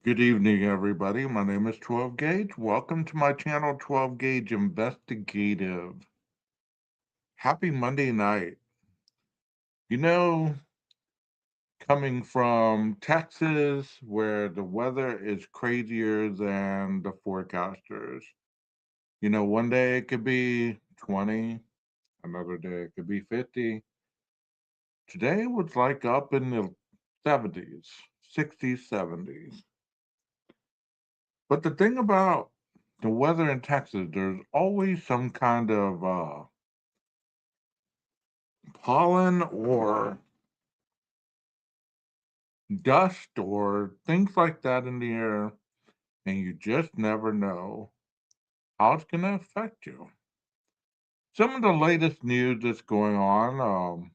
Good evening, everybody. My name is 12 Gage. Welcome to my channel, 12 Gage Investigative. Happy Monday night. You know, coming from Texas, where the weather is crazier than the forecasters. One day it could be 20, another day it could be 50. Today was like up in the 70s, 60s, 70s. But the thing about the weather in Texas, there's always some kind of pollen or dust or things like that in the air, and you just never know how it's going to affect you. Some of the latest news that's going on,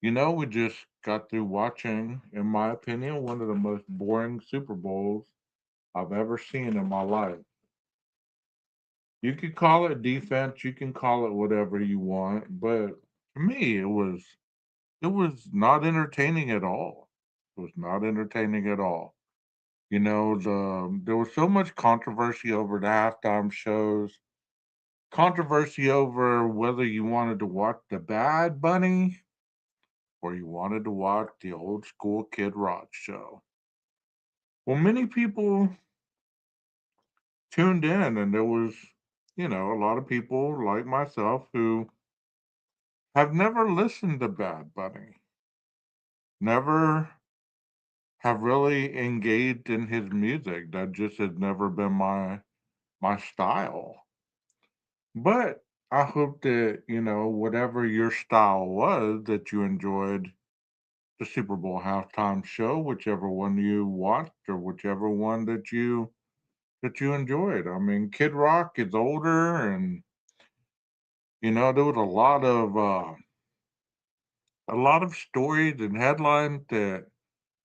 we just got through watching, in my opinion, one of the most boring Super Bowls I've ever seen in my life. You could call it defense, you can call it whatever you want, but to me, it was not entertaining at all. It was not entertaining at all. There was so much controversy over the halftime shows, controversy over whether you wanted to watch the Bad Bunny or you wanted to watch the old school Kid Rock show. Well, many people tuned in, and there was, a lot of people like myself who have never listened to Bad Bunny, never have really engaged in his music. That just has never been my style. But I hope that, whatever your style was, that you enjoyed the Super Bowl halftime show, whichever one you watched or whichever one that you enjoyed. I mean, Kid Rock is older, and there was a lot of stories and headlines that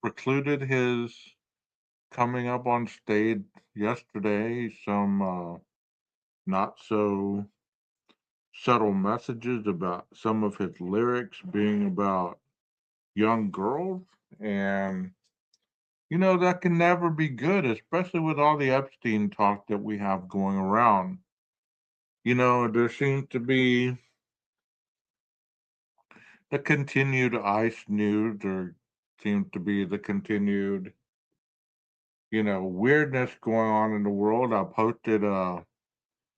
precluded his coming up on stage yesterday. Some not so subtle messages about some of his lyrics being about young girls. And, that can never be good, especially with all the Epstein talk that we have going around. There seems to be the continued ICE news, there seems to be the continued, weirdness going on in the world. I posted a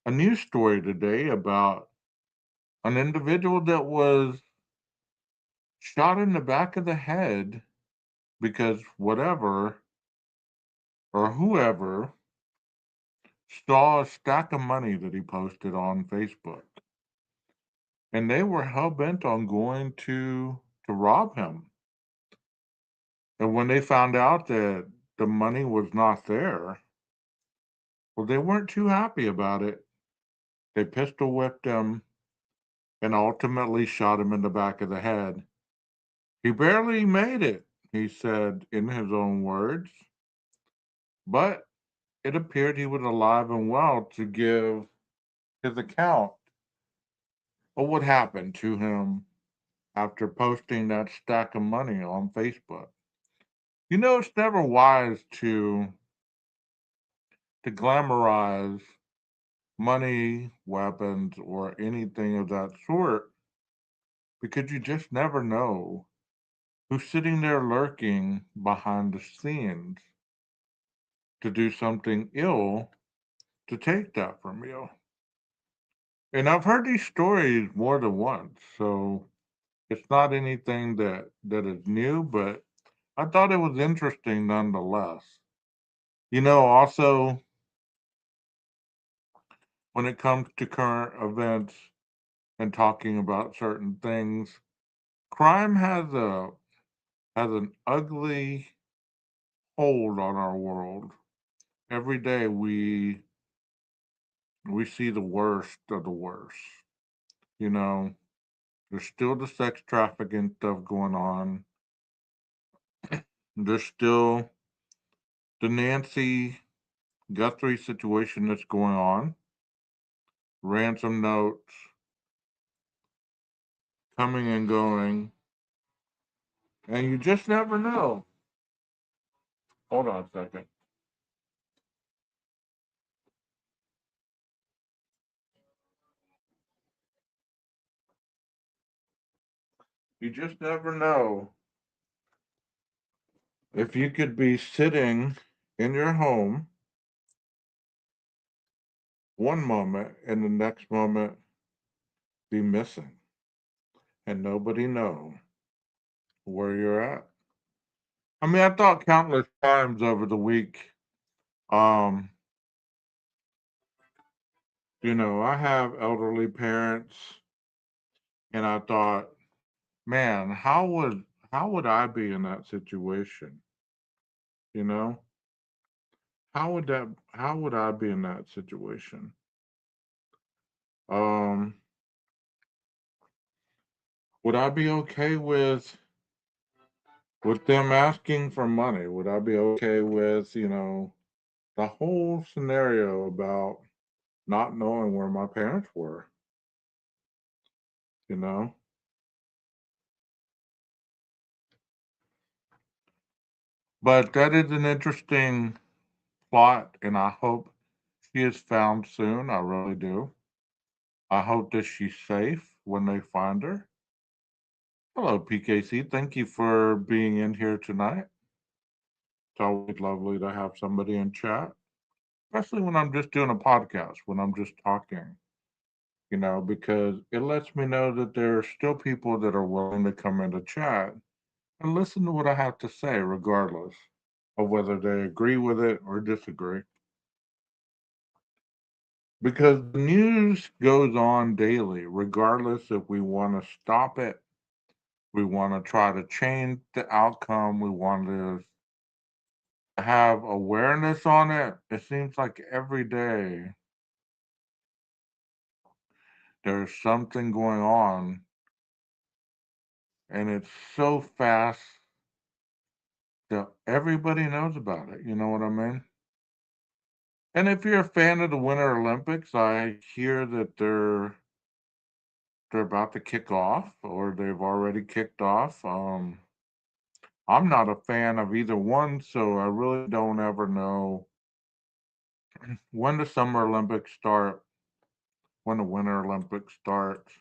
news story today about an individual that was shot in the back of the head because whatever or whoever saw a stack of money that he posted on Facebook, and they were hell bent on going to rob him. And when they found out that the money was not there, well, they weren't too happy about it. They pistol whipped him and ultimately shot him in the back of the head. He barely made it, he said in his own words, but it appeared he was alive and well to give his account of what happened to him after posting that stack of money on Facebook. It's never wise to glamorize money, weapons, or anything of that sort because you just never know who's sitting there lurking behind the scenes to do something ill to take that from you. And I've heard these stories more than once, so it's not anything that is new, but I thought it was interesting nonetheless. Also, when it comes to current events and talking about certain things, crime has an ugly hold on our world. Every day we see the worst of the worst. You know, there's still the sex trafficking stuff going on. There's still the Nancy Guthrie situation that's going on. Ransom notes coming and going, and you just never know Hold on a second. You just never know if you could be sitting in your home one moment and the next moment be missing and nobody know where you're at. I mean, I thought countless times over the week, um, I have elderly parents and I thought, man, how would I be in that situation? You know? How would I be in that situation? Um, would I be okay with them asking for money? Would I be okay with, the whole scenario about not knowing where my parents were, you know? But that is an interesting plot, and I hope she is found soon. I really do. I hope that she's safe when they find her. Hello, PKC. Thank you for being in here tonight. It's always lovely to have somebody in chat, especially when I'm just doing a podcast, when I'm just talking, because it lets me know that there are still people that are willing to come into chat and listen to what I have to say, regardless of whether they agree with it or disagree. Because the news goes on daily, regardless if we want to stop it, we want to try to change the outcome, we want to have awareness on it. It seems like every day there's something going on, and it's so fast that everybody knows about it. You know what I mean? And if you're a fan of the Winter Olympics, I hear that they're about to kick off or they've already kicked off. I'm not a fan of either one, so I really don't ever know when the Summer Olympics start, when the Winter Olympics starts.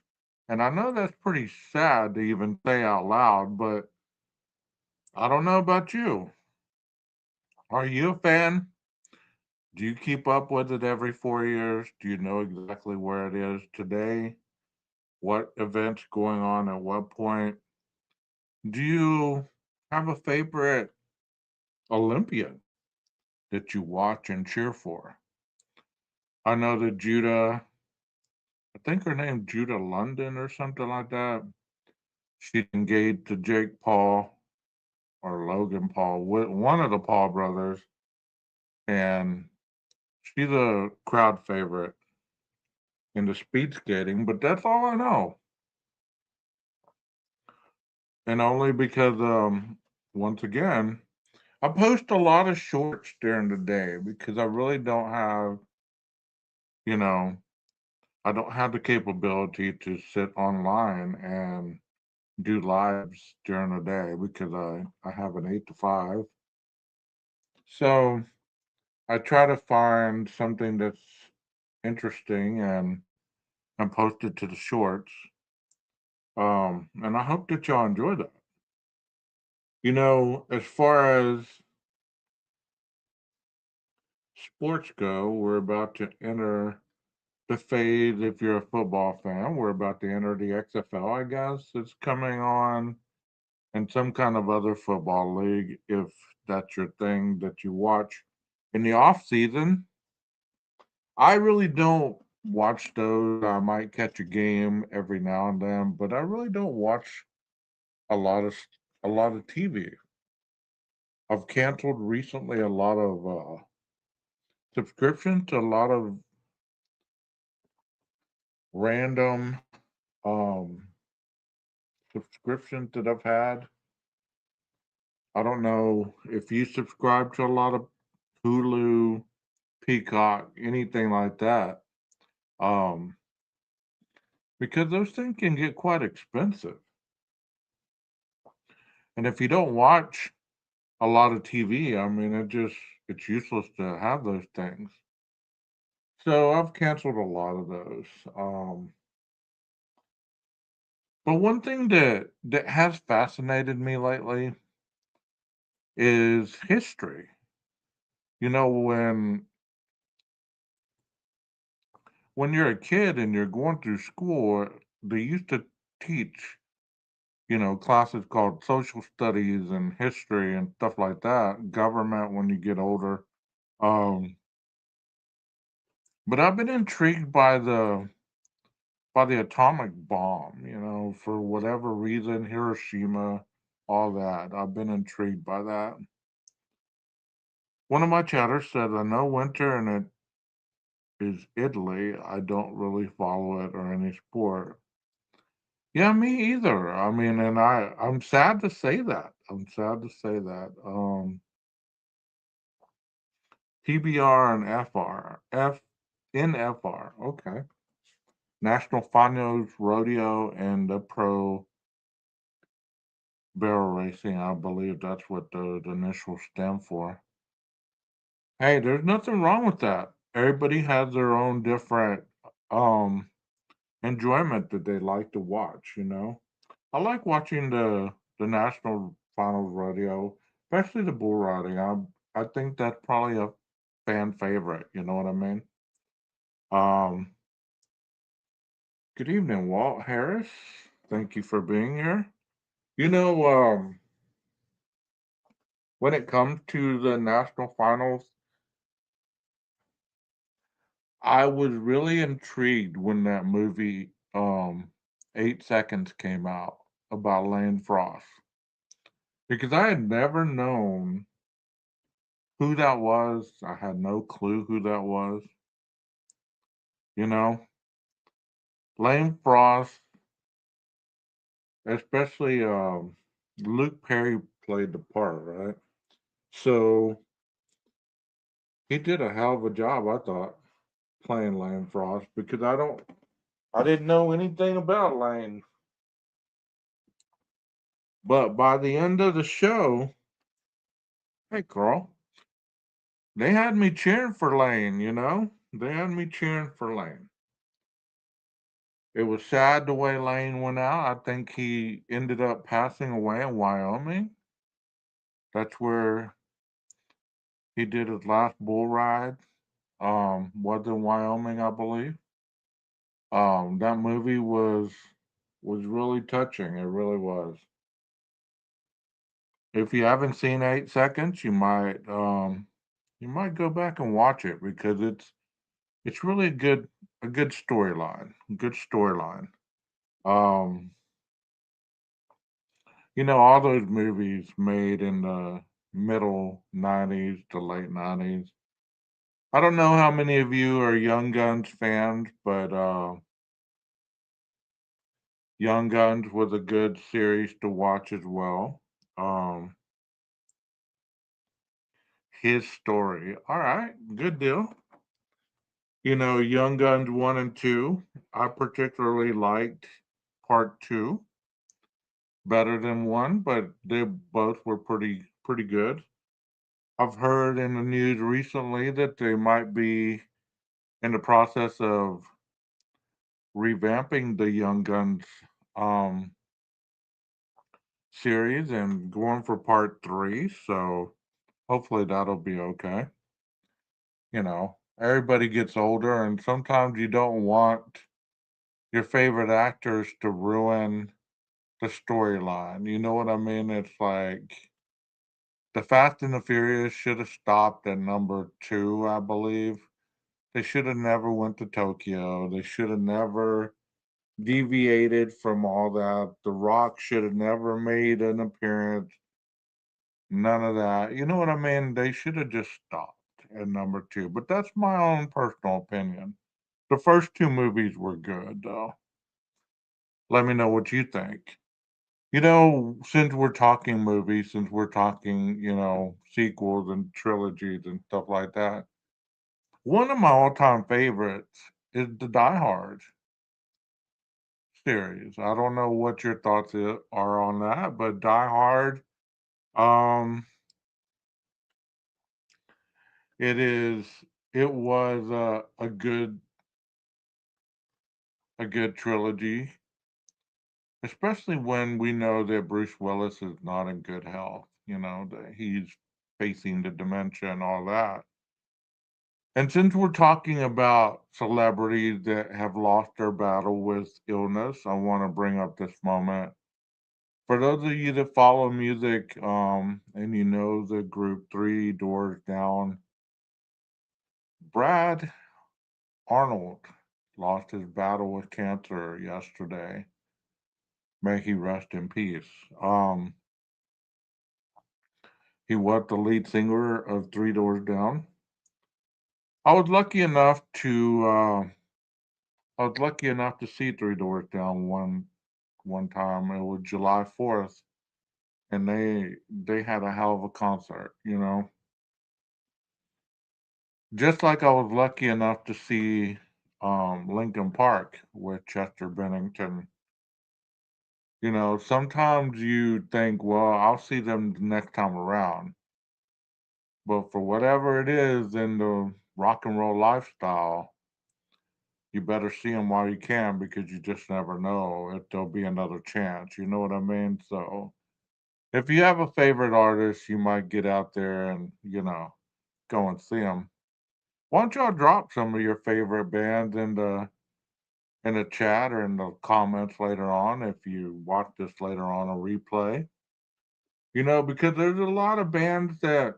And I know that's pretty sad to even say out loud, but I don't know about you. Are you a fan? Do you keep up with it every 4 years? Do you know exactly where it is today? What events going on at what point? Do you have a favorite Olympian that you watch and cheer for? I know that I think her name Judah London or something like that. She's engaged to Jake Paul or Logan Paul, one of the Paul brothers, and she's a crowd favorite in the speed skating. But that's all I know, and only because once again, I post a lot of shorts during the day because I really don't have, you know, I don't have the capability to sit online and do lives during the day because I have an 8 to 5. So I try to find something that's interesting and post it to the shorts. And I hope that y'all enjoy that. As far as sports go, we're about to enter the phase. If you're a football fan, we're about to enter the XFL, I guess. It's coming on, and some kind of other football league, if that's your thing that you watch in the off season. I really don't watch those. I might catch a game every now and then, but I really don't watch a lot of a lot of TV. I've canceled recently a lot of subscriptions to a lot of random um, subscriptions that I've had. I don't know if you subscribe to a lot of Hulu, Peacock, anything like that, um, because those things can get quite expensive. And if you don't watch a lot of TV. I mean, it's useless to have those things. So I've canceled a lot of those. But one thing that has fascinated me lately is history. You know, when you're a kid and you're going through school, they used to teach, classes called social studies and history and stuff like that, government when you get older. Um, but I've been intrigued by the atomic bomb, for whatever reason, Hiroshima, all that. I've been intrigued by that. One of my chatters said, I know winter and it is Italy. I don't really follow it or any sport. Yeah, me either. I mean, and I'm sad to say that. I'm sad to say that. PBR and FR. NFR. Okay. National Finals Rodeo and the Pro Barrel Racing. I believe that's what the initials stand for. Hey, there's nothing wrong with that. Everybody has their own different um enjoyment that they like to watch. I like watching the national finals rodeo, especially the bull riding. I think that's probably a fan favorite. You know what I mean? Um, Good evening, Walt Harris. Thank you for being here. You know, when it comes to the national finals, I was really intrigued when that movie 8 Seconds came out about Lane Frost because I had never known who that was. I had no clue who that was. You know, Lane Frost, especially Luke Perry played the part, right? So he did a hell of a job, I thought, playing Lane Frost because I didn't know anything about Lane. But by the end of the show, hey Carl, they had me cheering for Lane. They had me cheering for Lane. It was sad the way Lane went out. I think he ended up passing away in Wyoming. That's where he did his last bull ride. Was in Wyoming, I believe. That movie was really touching. It really was. If you haven't seen 8 Seconds, you might go back and watch it because it's really a good storyline. Good storyline. Um, all those movies made in the middle '90s to late '90s. I don't know how many of you are Young Guns fans, but Young Guns was a good series to watch as well. Um, his story. All right, good deal. Young Guns 1 and 2. I particularly liked part 2 better than 1, but they both were pretty good. I've heard in the news recently that they might be in the process of revamping the Young Guns um, series and going for part 3, so hopefully that'll be okay. Everybody gets older, and sometimes you don't want your favorite actors to ruin the storyline. You know what I mean? It's like the Fast and the Furious should have stopped at number 2, I believe. They should have never went to Tokyo. They should have never deviated from all that. The Rock should have never made an appearance. None of that. You know what I mean? They should have just stopped at number 2. But that's my own personal opinion. The first two movies were good, though. Let me know what you think. Since we're talking movies, since we're talking, sequels and trilogies and stuff like that, one of my all-time favorites is the Die Hard series. I don't know what your thoughts are on that, but Die Hard, um, It is it was a good trilogy, especially when we know that Bruce Willis is not in good health, that he's facing the dementia and all that. And since we're talking about celebrities that have lost their battle with illness, I want to bring up this moment. For those of you that follow music, and you know the group Three Doors Down, Brad Arnold lost his battle with cancer yesterday. May he rest in peace. He was the lead singer of Three Doors Down. I was lucky enough to see Three Doors Down one time. It was July 4th, and they had a hell of a concert. Just like I was lucky enough to see Lincoln Park with Chester Bennington. Sometimes you think, well, I'll see them the next time around. But for whatever it is in the rock and roll lifestyle, you better see them while you can because you just never know if there'll be another chance. You know what I mean? So if you have a favorite artist, you might get out there and, go and see them. Why don't y'all drop some of your favorite bands in the chat or in the comments later on if you watch this later on a replay? Because there's a lot of bands that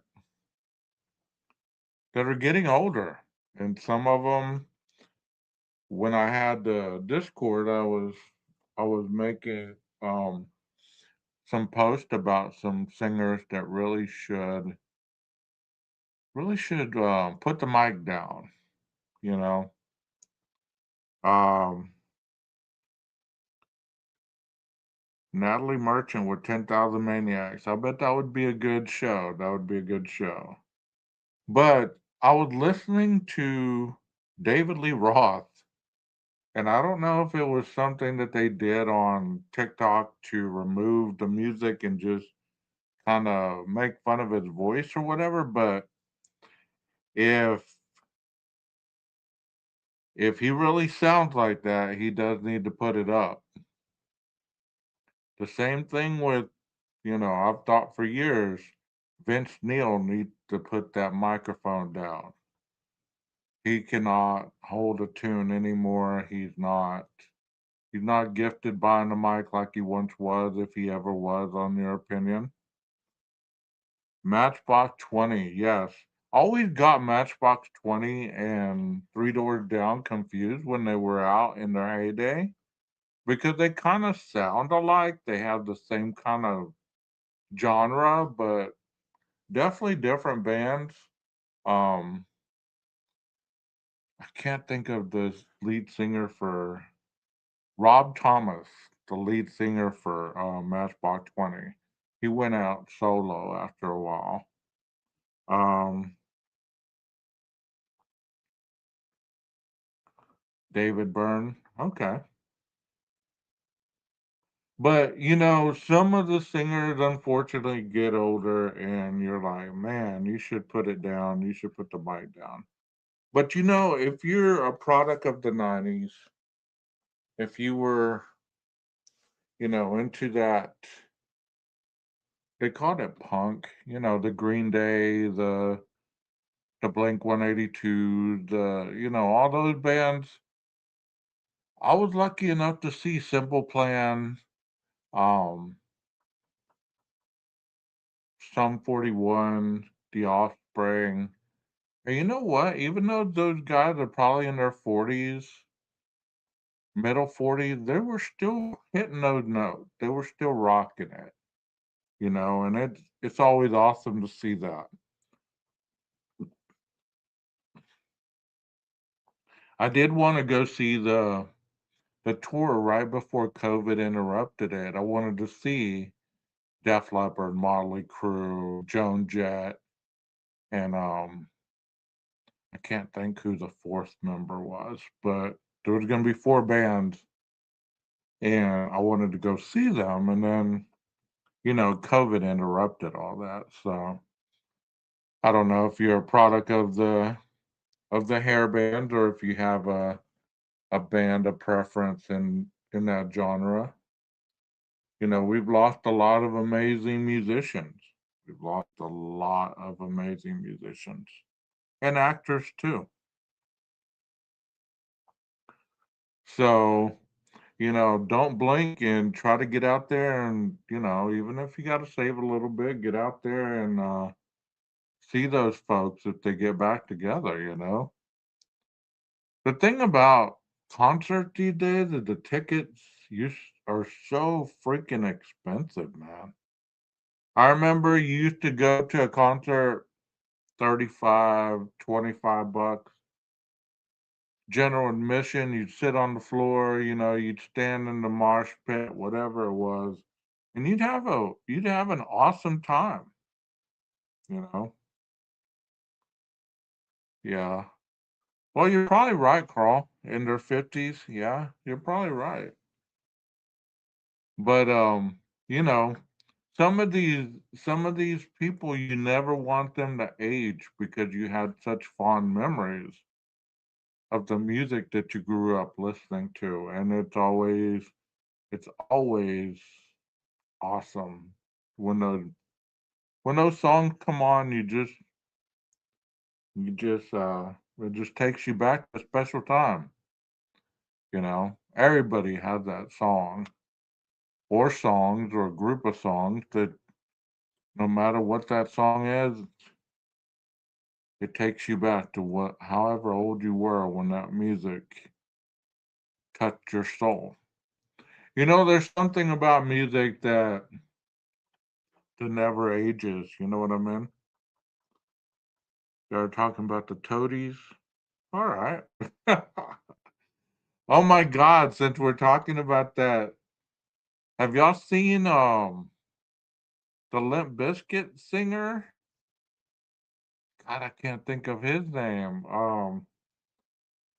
are getting older, and some of them, when I had the Discord, I was making some post about some singers that really should put the mic down. You know, um, Natalie Merchant with 10,000 Maniacs. I bet that would be a good show. That would be a good show. But I was listening to David Lee Roth, and I don't know if it was something that they did on TikTok to remove the music and just kind of make fun of his voice or whatever. But if if he really sounds like that, he does need to put it up. The same thing with, I've thought for years, Vince Neil needs to put that microphone down. He cannot hold a tune anymore. He's not gifted behind the mic like he once was, if he ever was, on your opinion. Matchbox 20, yes. Always got Matchbox 20 and Three Doors Down confused when they were out in their heyday because they kind of sound alike. They have the same kind of genre, but definitely different bands. Um, I can't think of the lead singer for Rob Thomas, the lead singer for Matchbox 20. He went out solo after a while. Um, David Byrne. Okay. But some of the singers unfortunately get older, and you're like, man, you should put it down. You should put the mic down. But if you're a product of the '90s, if you were, into that, they called it punk. The Green Day, the Blink 182, all those bands. I was lucky enough to see Simple Plan, um, Sum 41, The Offspring. And you know what? Even though those guys are probably in their 40s, middle 40s, they were still hitting those notes. They were still rocking it, and it's always awesome to see that. I did want to go see the tour right before COVID interrupted it. I wanted to see Def Leppard, Motley Crue, Joan Jett, and I can't think who the fourth member was, but there was going to be four bands, and I wanted to go see them, and then COVID interrupted all that. So I don't know if you're a product of the hair band or if you have a band of preference in that genre. You know, we've lost a lot of amazing musicians. We've lost a lot of amazing musicians and actors too. So, you know, don't blink and try to get out there and, you know, even if you got to save a little bit, get out there and see those folks if they get back together, you know. The thing about concerts these days is the tickets are so freaking expensive, man. I remember you used to go to a concert 35, 25 bucks. General admission, you'd sit on the floor, you know, you'd stand in the mosh pit, whatever it was, and you'd have an awesome time, you know. Yeah. Well, you're probably right, Carl. In their 50s, yeah, you're probably right. But you know, some of these people you never want them to age because you had such fond memories of the music that you grew up listening to, and it's always awesome when those songs come on. You just it just takes you back to a special time. You know, everybody has that song or songs or a group of songs that no matter what that song is, it takes you back to what however old you were when that music touched your soul. You know, there's something about music that never ages. You know what I mean? They're talking about the toadies. All right. Oh my God! Since we're talking about that, have y'all seen the Limp Bizkit singer? God, I can't think of his name.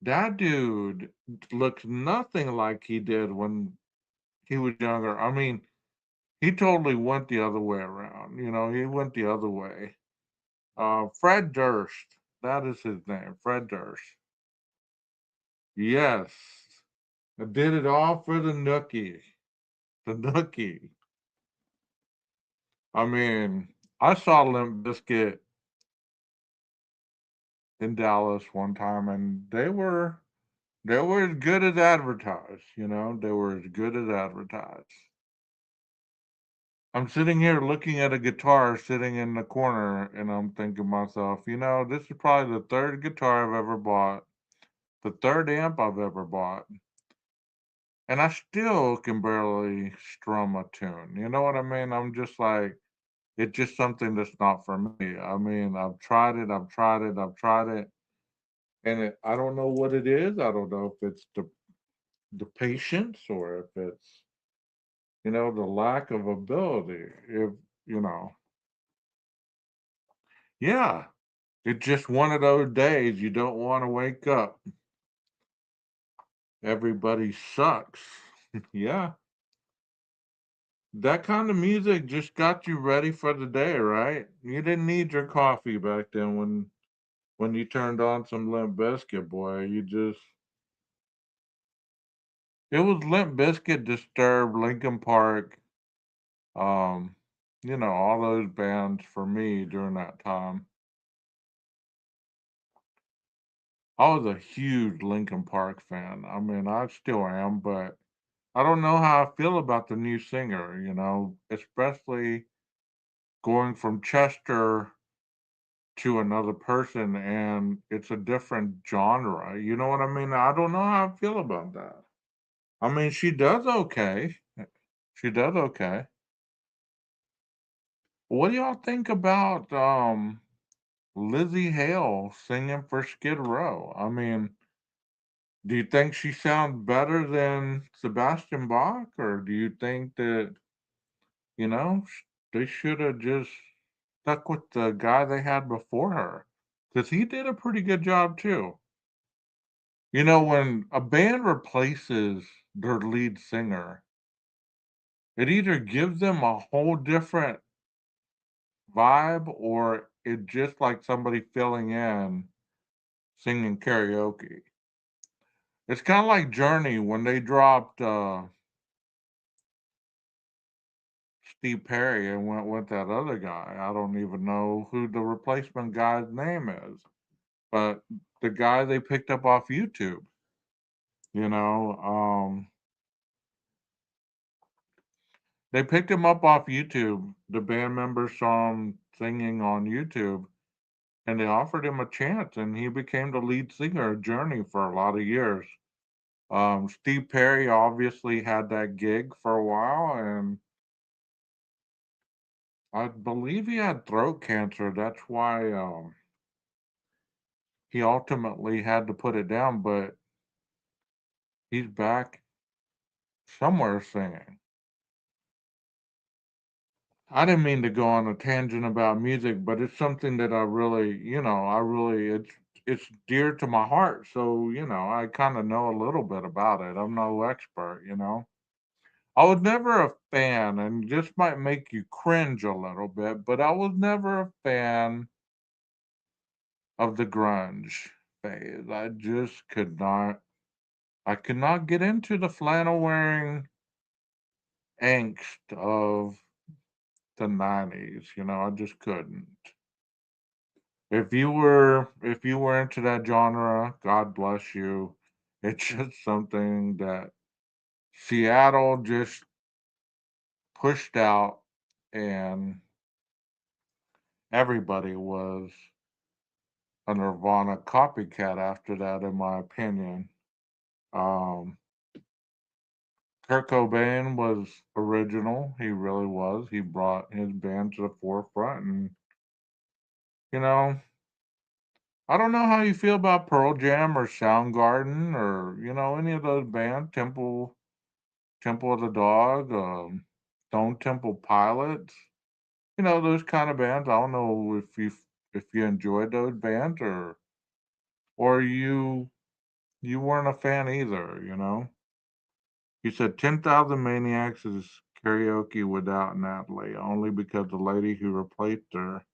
That dude looks nothing like he did when he was younger. I mean, he totally went the other way around. You know, he went the other way. Fred Durst. That is his name, Fred Durst. Yes. I did it all for the nookie. The nookie. I mean, I saw Limp Bizkit in Dallas one time, and they were as good as advertised. You know, they were as good as advertised. I'm sitting here looking at a guitar sitting in the corner, and I'm thinking to myself, you know, this is probably the third guitar I've ever bought, the third amp I've ever bought, and I still can barely strum a tune. You know what I mean? I'm just like, it's just something that's not for me. I mean, I've tried it, I've tried it, I've tried it, and I don't know what it is. I don't know if it's the patience or if it's you know the lack of ability. If you know, yeah, it's just one of those days you don't want to wake up. Everybody sucks. Yeah, that kind of music just got you ready for the day, right? You didn't need your coffee back then when you turned on some Limp Bizkit, boy. You just it was Limp Bizkit, Disturbed, Linkin Park, um, you know, all those bands for me during that time. I was a huge Linkin Park fan. I mean, I still am, but I don't know how I feel about the new singer, you know, especially going from Chester to another person and it's a different genre. You know what I mean? I don't know how I feel about that. I mean, she does okay. She does okay. What do y'all think about Lizzie Hale singing for Skid Row? I mean, do you think she sounds better than Sebastian Bach, or do you think that you know they should have just stuck with the guy they had before her? Because he did a pretty good job too. You know, when a band replaces their lead singer, it either gives them a whole different vibe, or it just like somebody filling in singing karaoke. It's kind of like Journey when they dropped Steve Perry and went with that other guy. I don't even know who the replacement guy's name is, but the guy they picked up off YouTube, you know, they picked him up off YouTube. The band members saw him singing on YouTube and they offered him a chance, and he became the lead singer of Journey for a lot of years. Steve Perry obviously had that gig for a while, and I believe he had throat cancer. That's why he ultimately had to put it down, but he's back somewhere singing. I didn't mean to go on a tangent about music, but it's something that I really, it's dear to my heart. So, I kind of know a little bit about it. I'm no expert. I was never a fan, and this might make you cringe a little bit, but I was never a fan of the grunge phase. I could not get into the flannel wearing angst of the 90s. I just couldn't. If you were into that genre, God bless you. It's just something that Seattle just pushed out, and everybody was a Nirvana copycat after that, in my opinion. Um, Kurt Cobain was original. He really was. He brought his band to the forefront, and you know, I don't know how you feel about Pearl Jam or Soundgarden or any of those bands. Temple of the Dog, Stone Temple Pilots. Those kind of bands. I don't know if you enjoyed those bands, or you weren't a fan either. You said 10,000 Maniacs is karaoke without Natalie, only because the lady who replaced her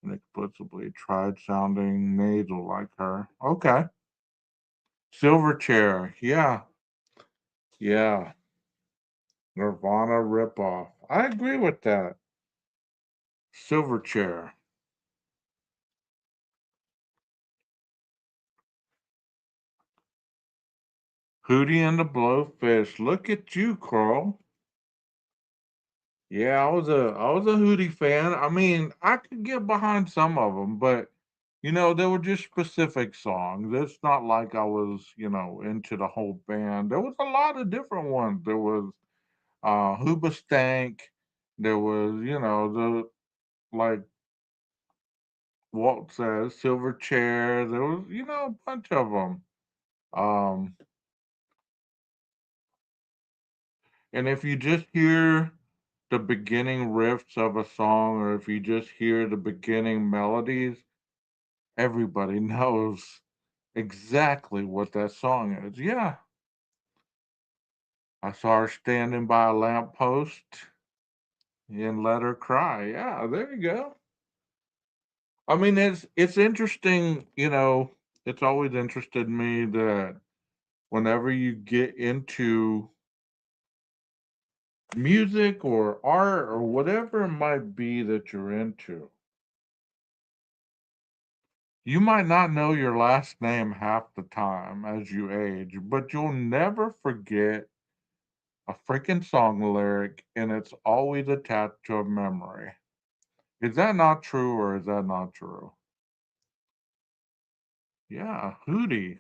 inexplicably tried sounding nasal like her. Okay. Silverchair. Yeah. Yeah. Nirvana ripoff. I agree with that. Silverchair. Hootie and the Blowfish. Look at you, Carl. Yeah, I was a Hootie fan. I mean, I could get behind some of them, but they were just specific songs. It's not like I was, into the whole band. There was a lot of different ones. There was Hooba Stank. There was, the like Walt says, Silver Chair. There was, a bunch of them. Um, and if you just hear the beginning riffs of a song, or if you just hear the beginning melodies, everybody knows exactly what that song is. Yeah, I saw her standing by a lamppost and let her cry. Yeah, there you go. I mean, it's interesting. It's always interested me that whenever you get into music or art or whatever it might be that you're into, you might not know your last name half the time as you age, but you'll never forget a freaking song lyric, and it's always attached to a memory. Is that not true, or is that not true? Yeah, Hootie.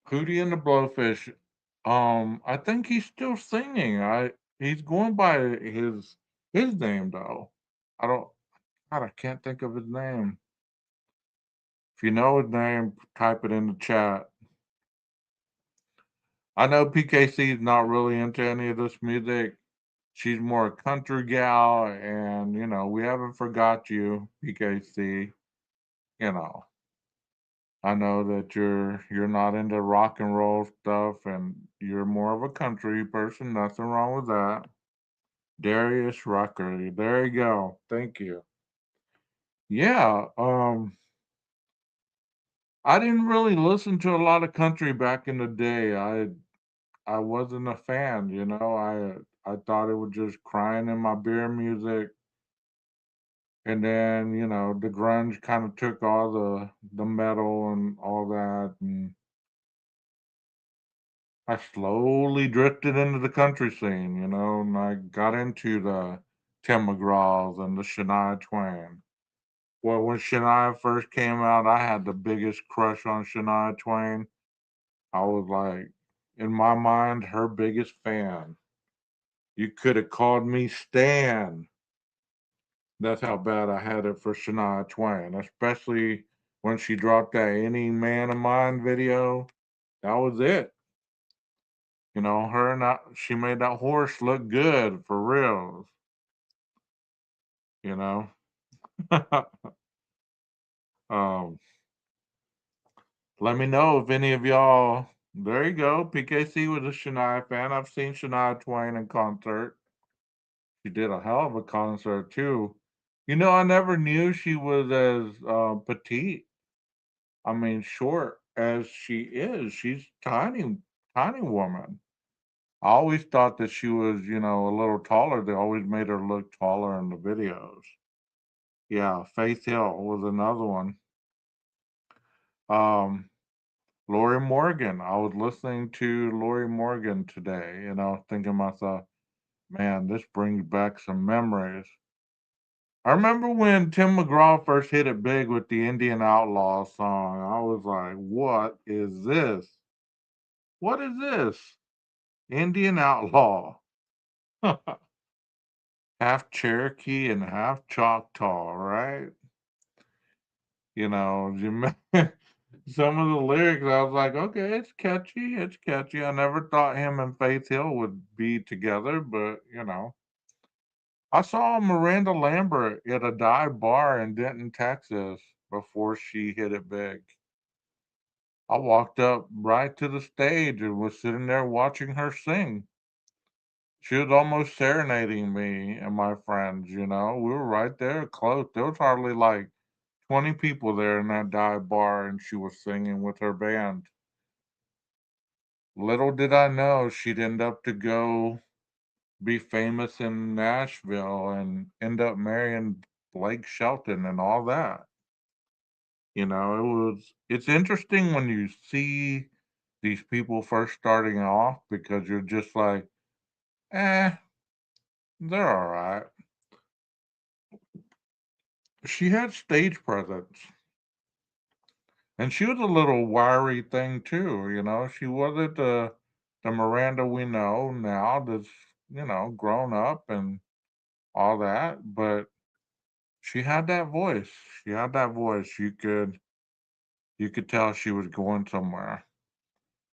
Hootie and the Blowfish. I think he's still singing. He's going by his name though. I don't God, I can't think of his name. If you know his name, type it in the chat. I know PKC is not really into any of this music. She's more a country gal, and we haven't forgot you, PKC. You know, I know that you're not into rock and roll stuff, and you're more of a country person. Nothing wrong with that. Darius Rucker. There you go. Thank you. Yeah, I didn't really listen to a lot of country back in the day. I wasn't a fan, you know. I thought it was just crying in my beer music, and then the grunge kind of took all the metal and all that, and I slowly drifted into the country scene, and I got into the Tim McGraws and the Shania Twain. Well, when Shania first came out, I had the biggest crush on Shania Twain. I was like, in my mind, her biggest fan. You could have called me Stan. That's how bad I had it for Shania Twain, especially when she dropped that Any Man of Mine video. That was it. Her and she made that horse look good for real, you know. um, Let me know if any of y'all. There you go. PKC was a Shania fan. I've seen Shania Twain in concert. She did a hell of a concert too. I never knew she was as petite. I mean, short as she is. She's tiny, tiny woman. I always thought that she was, a little taller. They always made her look taller in the videos. Yeah, Faith Hill was another one. Um, Lori Morgan. I was listening to Lori Morgan today, and I was thinking to myself, man, this brings back some memories. I remember when Tim McGraw first hit it big with the Indian Outlaw song. I was like, what is this? What is this? Indian Outlaw. Half Cherokee and half Choctaw, right? Some of the lyrics, I was like, okay, it's catchy, it's catchy. I never thought him and Faith Hill would be together, but I saw Miranda Lambert at a dive bar in Denton, Texas before she hit it big. I walked up right to the stage and was sitting there watching her sing. She was almost serenading me and my friends, We were right there close. There was hardly like 20 people there in that dive bar, and she was singing with her band. Little did I know she'd end up to go be famous in Nashville and end up marrying Blake Shelton and all that. It's interesting when you see these people first starting off because you're just like, eh, they're all right. She had stage presence, and she was a little wiry thing too. She wasn't the Miranda we know now that's grown up and all that, but she had that voice. She had that voice. You could tell she was going somewhere.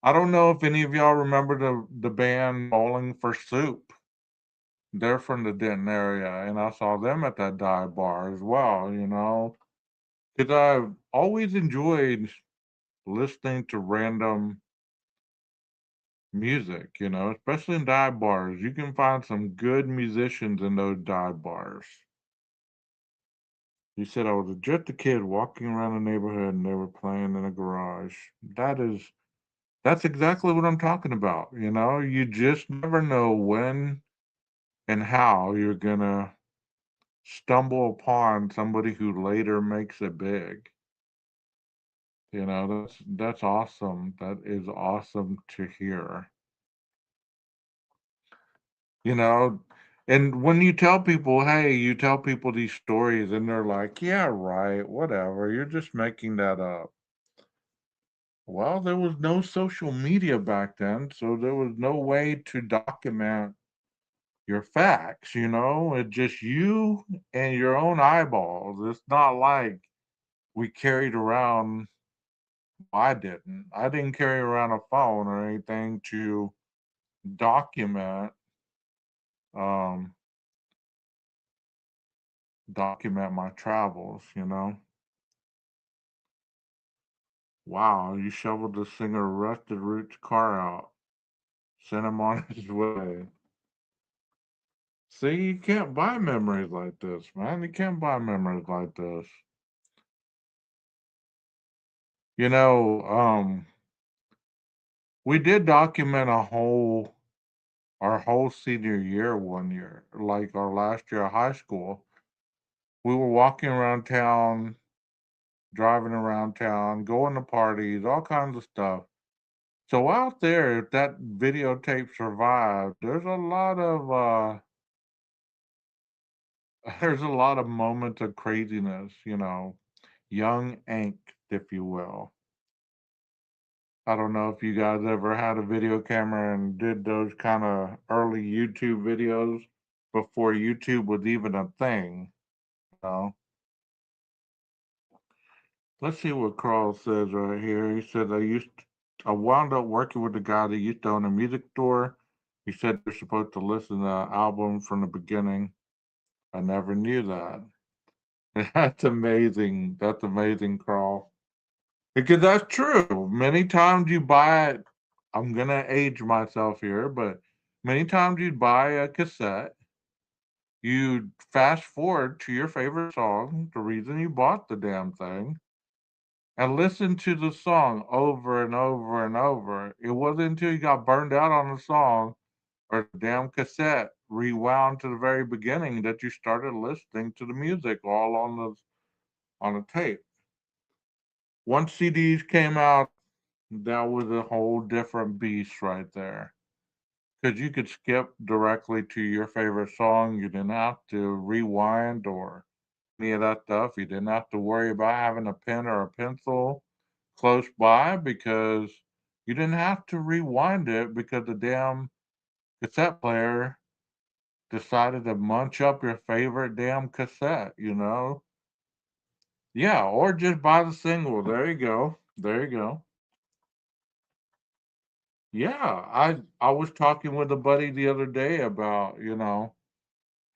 I don't know if any of y'all remember the band Bowling for Soup. They're from the Denton area, and I saw them at that dive bar as well. Because I've always enjoyed listening to random music. Especially in dive bars. You can find some good musicians in those dive bars. He said I was just a kid walking around the neighborhood and they were playing in a garage. That's exactly what I'm talking about. You just never know when and how you're gonna stumble upon somebody who later makes it big. That's awesome. That is awesome to hear. You know, and when you tell people, hey, you tell people these stories and they're like, yeah, right, whatever, you're just making that up. Well, there was no social media back then, so there was no way to document your facts, It's just you and your own eyeballs. It's not like we carried around, I didn't. I didn't carry around a phone or anything to document um document my travels. Wow, you shoveled the singer Rusted Root's car out, sent him on his way. See, you can't buy memories like this, man. You can't buy memories like this. You know, we did document our whole senior year one year, like our last year of high school. We were walking around town, driving around town, going to parties, all kinds of stuff. So out there, if that videotape survived, there's a lot of moments of craziness, young angst, if you will. I don't know if you guys ever had a video camera and did those kind of early YouTube videos before YouTube was even a thing. You know? Let's see what Carl says right here. He said I wound up working with a guy that used to own a music store. He said you're supposed to listen to the album from the beginning. I never knew that. That's amazing. That's amazing, Carl. Because that's true. Many times you buy it, I'm gonna age myself here, but many times you'd buy a cassette, you'd fast forward to your favorite song, the reason you bought the damn thing, and listen to the song over and over and over. It wasn't until you got burned out on the song or the damn cassette rewound to the very beginning that you started listening to the music all on the tape. Once CDs came out, that was a whole different beast right there. Because you could skip directly to your favorite song. You didn't have to rewind or any of that stuff. You didn't have to worry about having a pen or a pencil close by because you didn't have to rewind it because the damn cassette player decided to munch up your favorite damn cassette. Yeah, or just buy the single. There you go. There you go. Yeah, I was talking with a buddy the other day about,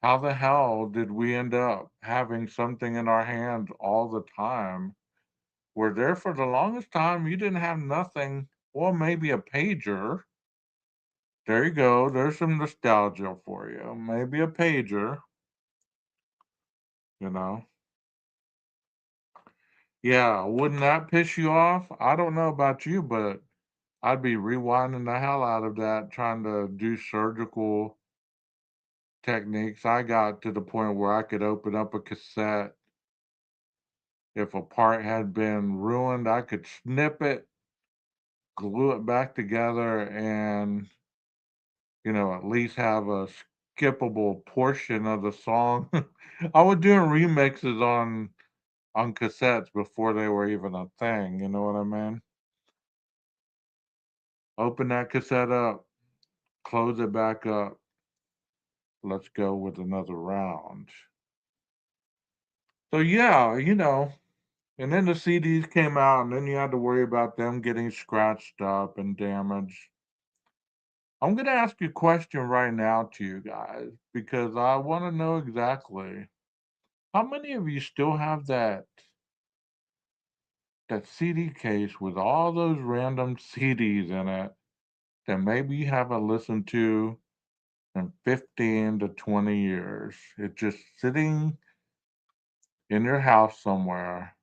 how the hell did we end up having something in our hands all the time? Where there for the longest time you didn't have nothing, well, maybe a pager. There you go. There's some nostalgia for you. Maybe a pager, you know. Yeah, wouldn't that piss you off? I don't know about you, but I'd be rewinding the hell out of that trying to do surgical techniques. I got to the point where I could open up a cassette. If a part had been ruined, I could snip it, glue it back together, and, at least have a skippable portion of the song. I was doing remixes on cassettes before they were even a thing, you know what I mean? Open that cassette up, close it back up. Let's go with another round. So yeah, and then the CDs came out, and then you had to worry about them getting scratched up and damaged. I'm going to ask you a question right now to you guys because I want to know exactly how many of you still have that CD case with all those random CDs in it that maybe you haven't listened to in 15 to 20 years. It's just sitting in your house somewhere,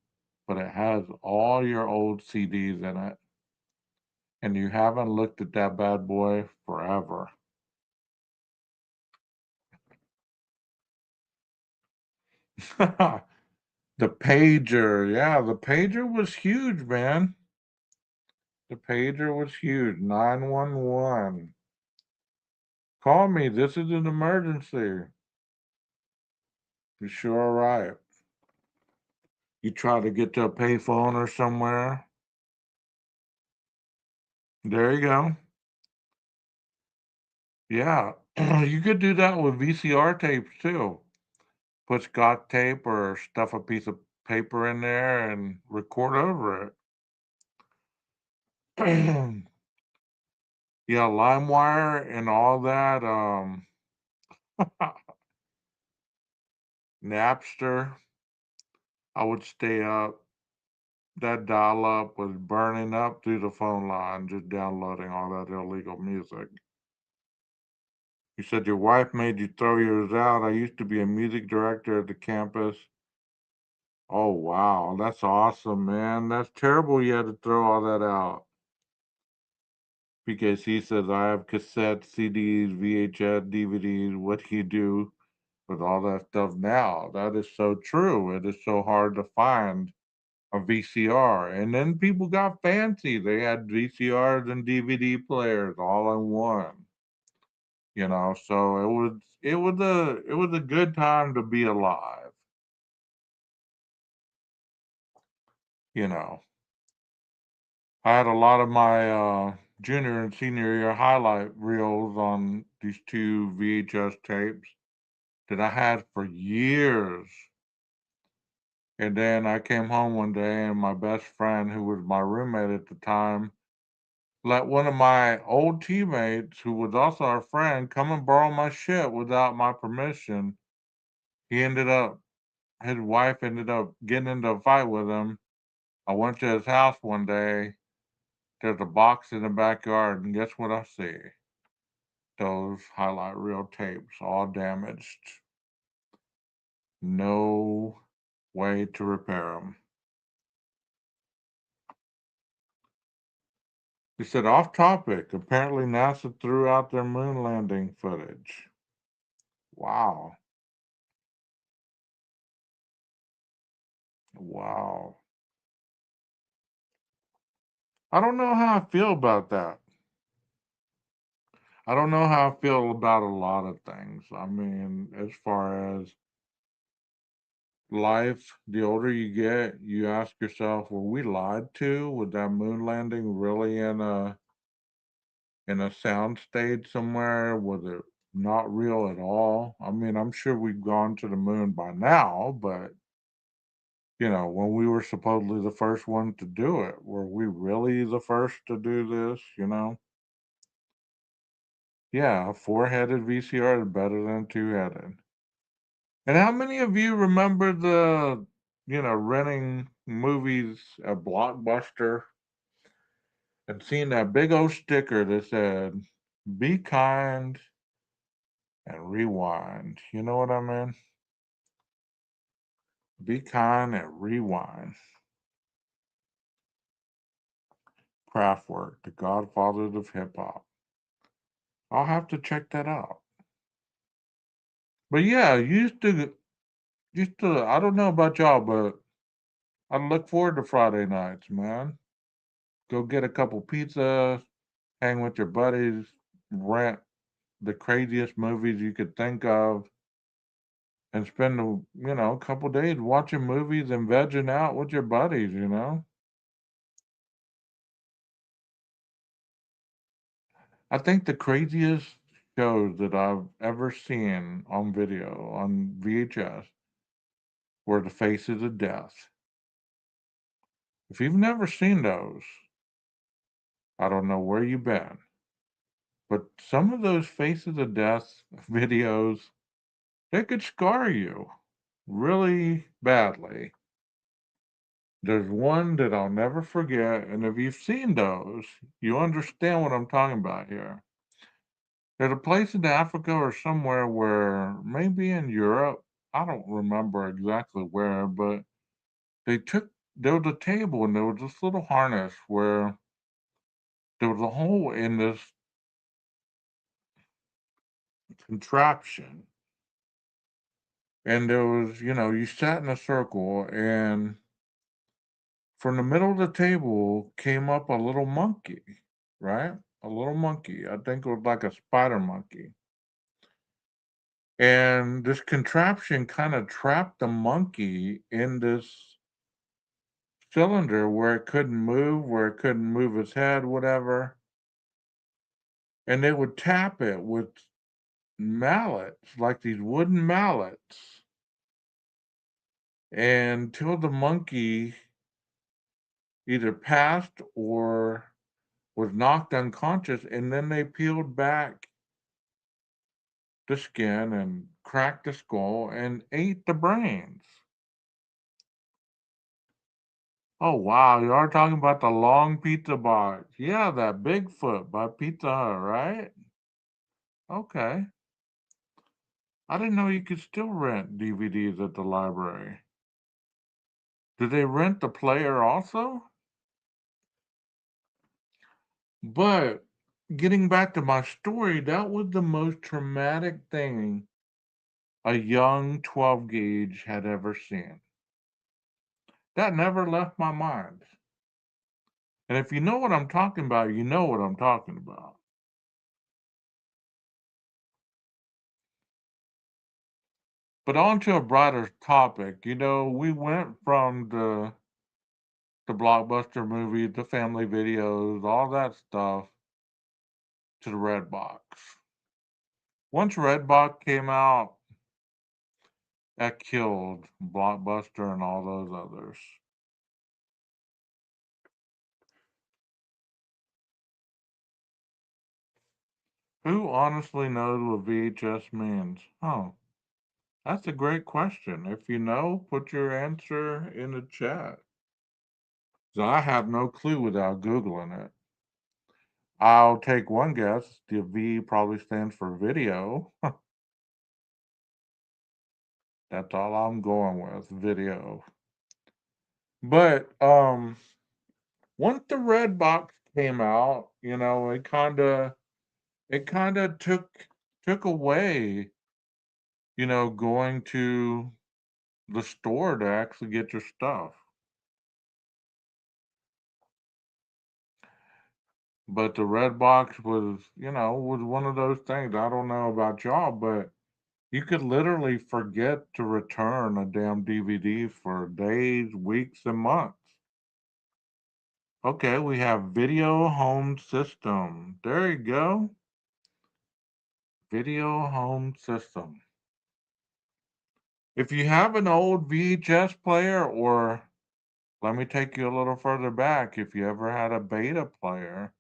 but it has all your old CDs in it, and you haven't looked at that bad boy forever. The pager, yeah, the pager was huge, man. The pager was huge. 911. Call me. This is an emergency. You sure right. You try to get to a payphone or somewhere. There you go. Yeah. You could do that with VCR tapes too. Put Scotch tape or stuff a piece of paper in there and record over it. Yeah, LimeWire and all that. Napster. I would stay up. That dial up was burning up through the phone line, just downloading all that illegal music. You said your wife made you throw yours out. I used to be a music director at the campus. Oh, wow. That's awesome, man. That's terrible you had to throw all that out. Because he says, I have cassettes, CDs, VHS, DVDs. What do you do with all that stuff now? That is so true. It is so hard to find a VCR. And then people got fancy. They had VCRs and DVD players all in one. So it was a good time to be alive, you know. I had a lot of my junior and senior year highlight reels on these two VHS tapes that I had for years. And then I came home one day and my best friend, who was my roommate at the time, let one of my old teammates, who was also our friend, come and borrow my shit without my permission. He ended up, his wife ended up getting into a fight with him. I went to his house one day. There's a box in the backyard, and guess what I see? Those highlight reel tapes all damaged. No way to repair them. He said, off topic. Apparently, NASA threw out their moon landing footage. Wow. Wow. I don't know how I feel about that. I don't know how I feel about a lot of things. I mean, as far as life, the older you get, you ask yourself, were we lied to? Was that moon landing really in a sound stage somewhere? Was it not real at all? I mean, I'm sure we've gone to the moon by now, but when we were supposedly the first one to do it, were we really the first to do this? Yeah, a four-headed VCR is better than two-headed. And how many of you remember renting movies at Blockbuster and seeing that big old sticker that said, be kind and rewind? You know what I mean? Be kind and rewind. Kraftwerk, the godfathers of hip hop. I'll have to check that out. But yeah, I don't know about y'all, but I look forward to Friday nights, man. Go get a couple pizzas, hang with your buddies, rent the craziest movies you could think of, and spend a couple days watching movies and vegging out with your buddies. I think the craziest shows that I've ever seen on video on VHS were The Faces of Death. If you've never seen those, I don't know where you've been, but some of those Faces of Death videos, they could scar you really badly. There's one that I'll never forget, and if you've seen those, you understand what I'm talking about here. There's a place in Africa or somewhere where, maybe in Europe, I don't remember exactly where, but there was a table and there was this little harness where there was a hole in this contraption. And there was, you sat in a circle, and from the middle of the table came up a little monkey, right? A little monkey. I think it was like a spider monkey. And this contraption kind of trapped the monkey in this cylinder where it couldn't move its head, whatever. And they would tap it with mallets, like these wooden mallets, until the monkey either passed or was knocked unconscious. And then they peeled back the skin and cracked the skull and ate the brains. Oh wow, you are talking about the long pizza box. Yeah, that Bigfoot by Pizza Hut, right? Okay. I didn't know you could still rent DVDs at the library. Do they rent the player also? But getting back to my story, that was the most traumatic thing a young 12 gauge had ever seen. That never left my mind. And if you know what I'm talking about, you know what I'm talking about. But on to a brighter topic. We went from the blockbuster movies, the family videos, all that stuff to the red box. Once Redbox came out, that killed Blockbuster and all those others. Who honestly knows what VHS means? Huh. That's a great question. If you know, put your answer in the chat. So I have no clue without Googling it. I'll take one guess. The V probably stands for video. That's all I'm going with, video. But once the red box came out, it kind of took away, going to the store to actually get your stuff. But the red box was one of those things. I don't know about y'all, but you could literally forget to return a damn DVD for days, weeks, and months. Okay, we have video home system. There you go. Video home system. If you have an old VHS player, or let me take you a little further back, if you ever had a beta player,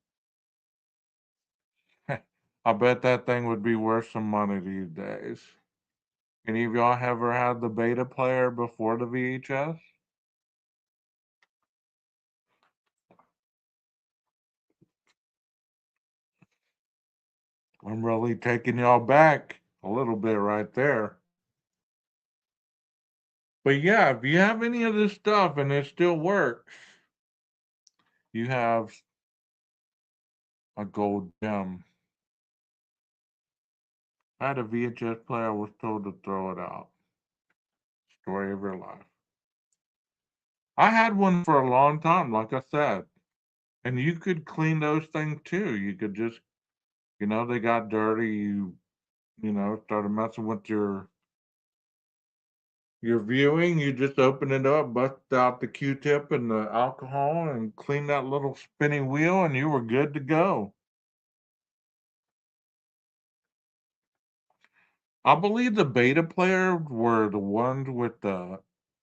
I bet that thing would be worth some money these days. Any of y'all ever had the beta player before the VHS? I'm really taking y'all back a little bit right there. But yeah, if you have any of this stuff and it still works, you have a gold gem. I had a VHS player, I was told to throw it out. Story of your life. I had one for a long time, like I said. And you could clean those things too. You could just, they got dirty, started messing with your viewing, you just open it up, bust out the Q-tip and the alcohol and clean that little spinning wheel and you were good to go. I believe the beta players were the ones with the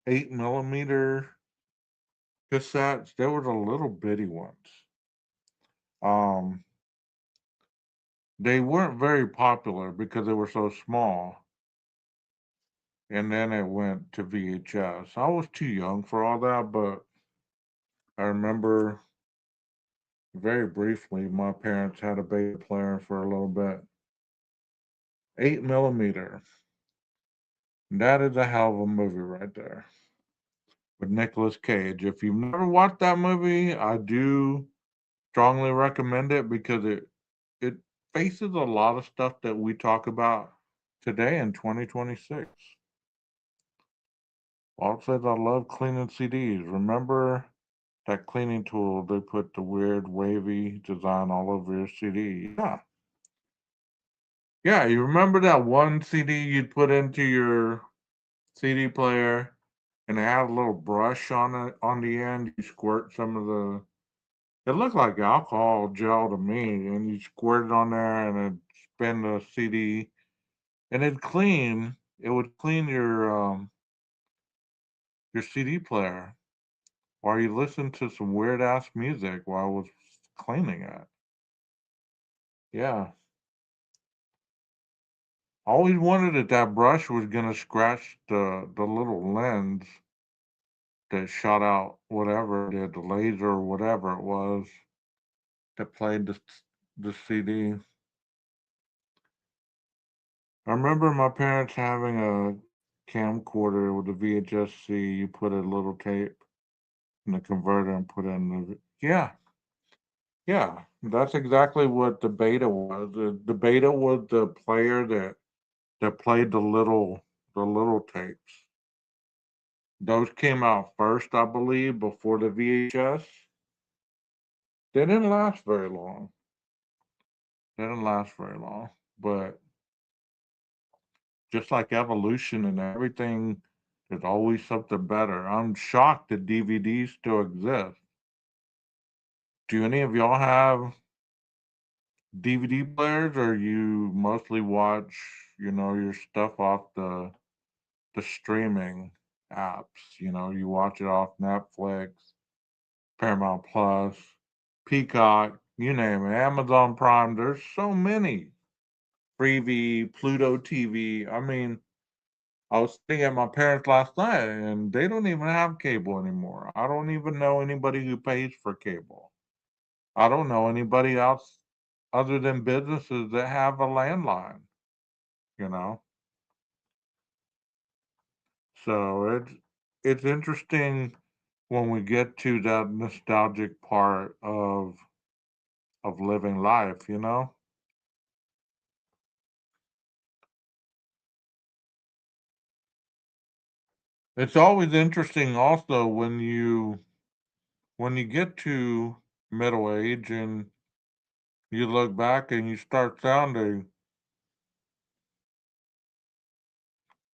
8 millimeter cassettes. They were the little bitty ones. Um, they weren't very popular because they were so small. And then it went to VHS. I was too young for all that, but I remember very briefly my parents had a beta player for a little bit. 8 millimeter. That is a hell of a movie right there with Nicolas Cage. If you've never watched that movie, I do strongly recommend it because it faces a lot of stuff that we talk about today in 2026. Also, I love cleaning CDs. Remember that cleaning tool? They put the weird wavy design all over your CD. Yeah, yeah. You remember that one CD you'd put into your CD player, and it had a little brush on it on the end. You squirt some of the. It looked like alcohol gel to me, and you squirt it on there, and it spin the CD, and it'd clean. It would clean your CD player, or you listen to some weird ass music while I was cleaning it. Yeah, I always wondered if that brush was gonna scratch the little lens that shot out whatever it did, the laser or whatever it was that played the CD. I remember my parents having a camcorder with a VHS-C. You put a little tape in the converter and put in yeah, yeah. That's exactly what the beta was. The beta was the player that played the little tapes. Those came out first, I believe, before the VHS. They didn't last very long. They didn't last very long. But just like evolution and everything, there's always something better. I'm shocked that DVDs still exist. Do any of y'all have DVD players, or you mostly watch, your stuff off the streaming apps? You watch it off Netflix, Paramount Plus, Peacock, you name it, Amazon Prime. There's so many. Freevee, Pluto TV. I mean, I was sitting at my parents last night and they don't even have cable anymore. I don't even know anybody who pays for cable. I don't know anybody else other than businesses that have a landline, you know. So it's interesting when we get to that nostalgic part of living life. It's always interesting also when you get to middle age and you look back and you start sounding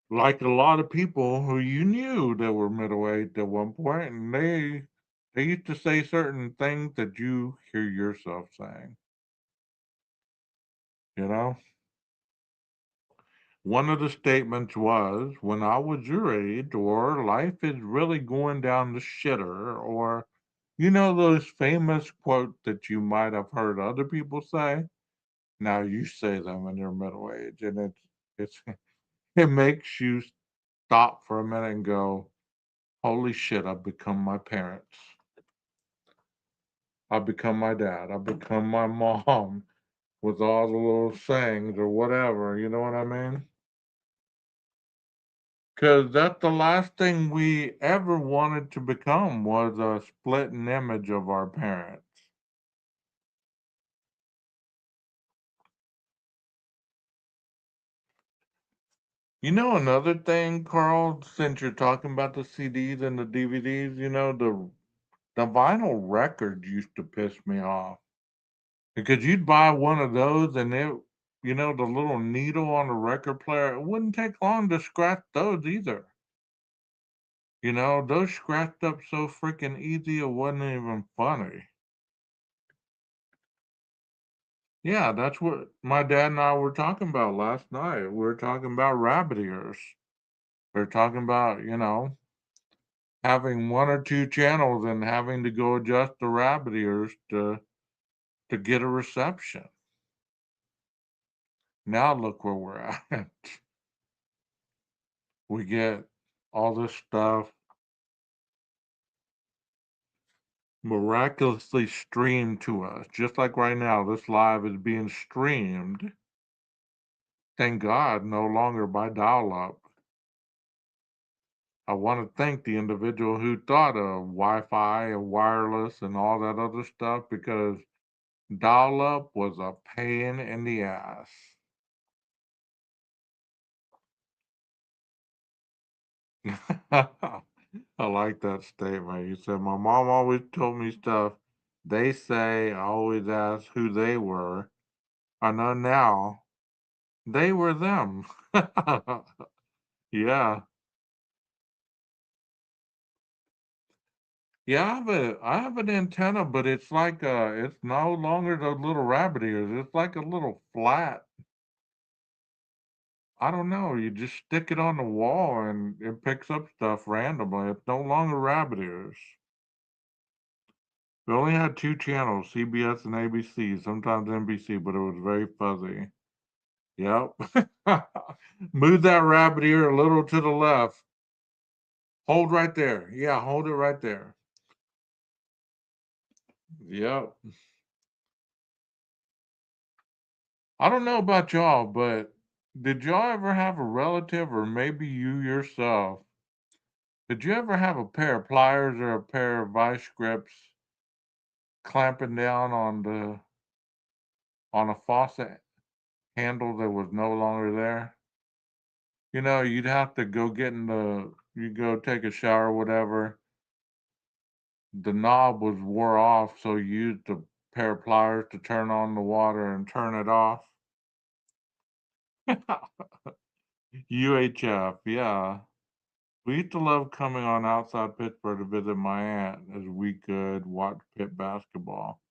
like a lot of people who you knew that were middle aged at one point, and they used to say certain things that you hear yourself saying. You know, one of the statements was, "When I was your age," or "Life is really going down the shitter," or those famous quotes that you might have heard other people say. Now you say them in your middle age, and it's it makes you stop for a minute and go, "Holy shit! I've become my parents. I've become my dad. I've become my mom." With all the little sayings or whatever, you know what I mean? Because that's the last thing we ever wanted to become was a splitting image of our parents. Another thing, Carl, since you're talking about the CDs and the DVDs, the vinyl record used to piss me off because you'd buy one of those and the little needle on the record player, it wouldn't take long to scratch those either. Those scratched up so freaking easy it wasn't even funny. Yeah, that's what my dad and I were talking about last night. We were talking about rabbit ears. We are talking about, having one or two channels and having to go adjust the rabbit ears to get a reception. Now look where we're at. We get all this stuff miraculously streamed to us. Just like right now, this live is being streamed. Thank God, no longer by dial up. I want to thank the individual who thought of Wi-Fi and wireless and all that other stuff because dial-up was a pain in the ass. I like that statement. You said my mom always told me stuff. They say I always asked who they were. I know now they were them. Yeah. Yeah, I have an antenna, but it's no longer those little rabbit ears. It's like a little flat. I don't know. You just stick it on the wall and it picks up stuff randomly. It's no longer rabbit ears. We only had two channels, CBS and ABC, sometimes NBC, but it was very fuzzy. Yep. Move that rabbit ear a little to the left. Hold right there. Yeah, hold it right there. Yep. I don't know about y'all, but Did y'all ever have a relative, or maybe you yourself, did you ever have a pair of pliers or a pair of vice grips clamping down on a faucet handle that was no longer there? You know, you'd have to go get in the you go take a shower or whatever. The knob was wore off, so you used a pair of pliers to turn on the water and turn it off. UHF, yeah. We used to love coming on outside Pittsburgh to visit my aunt as we could watch pit basketball.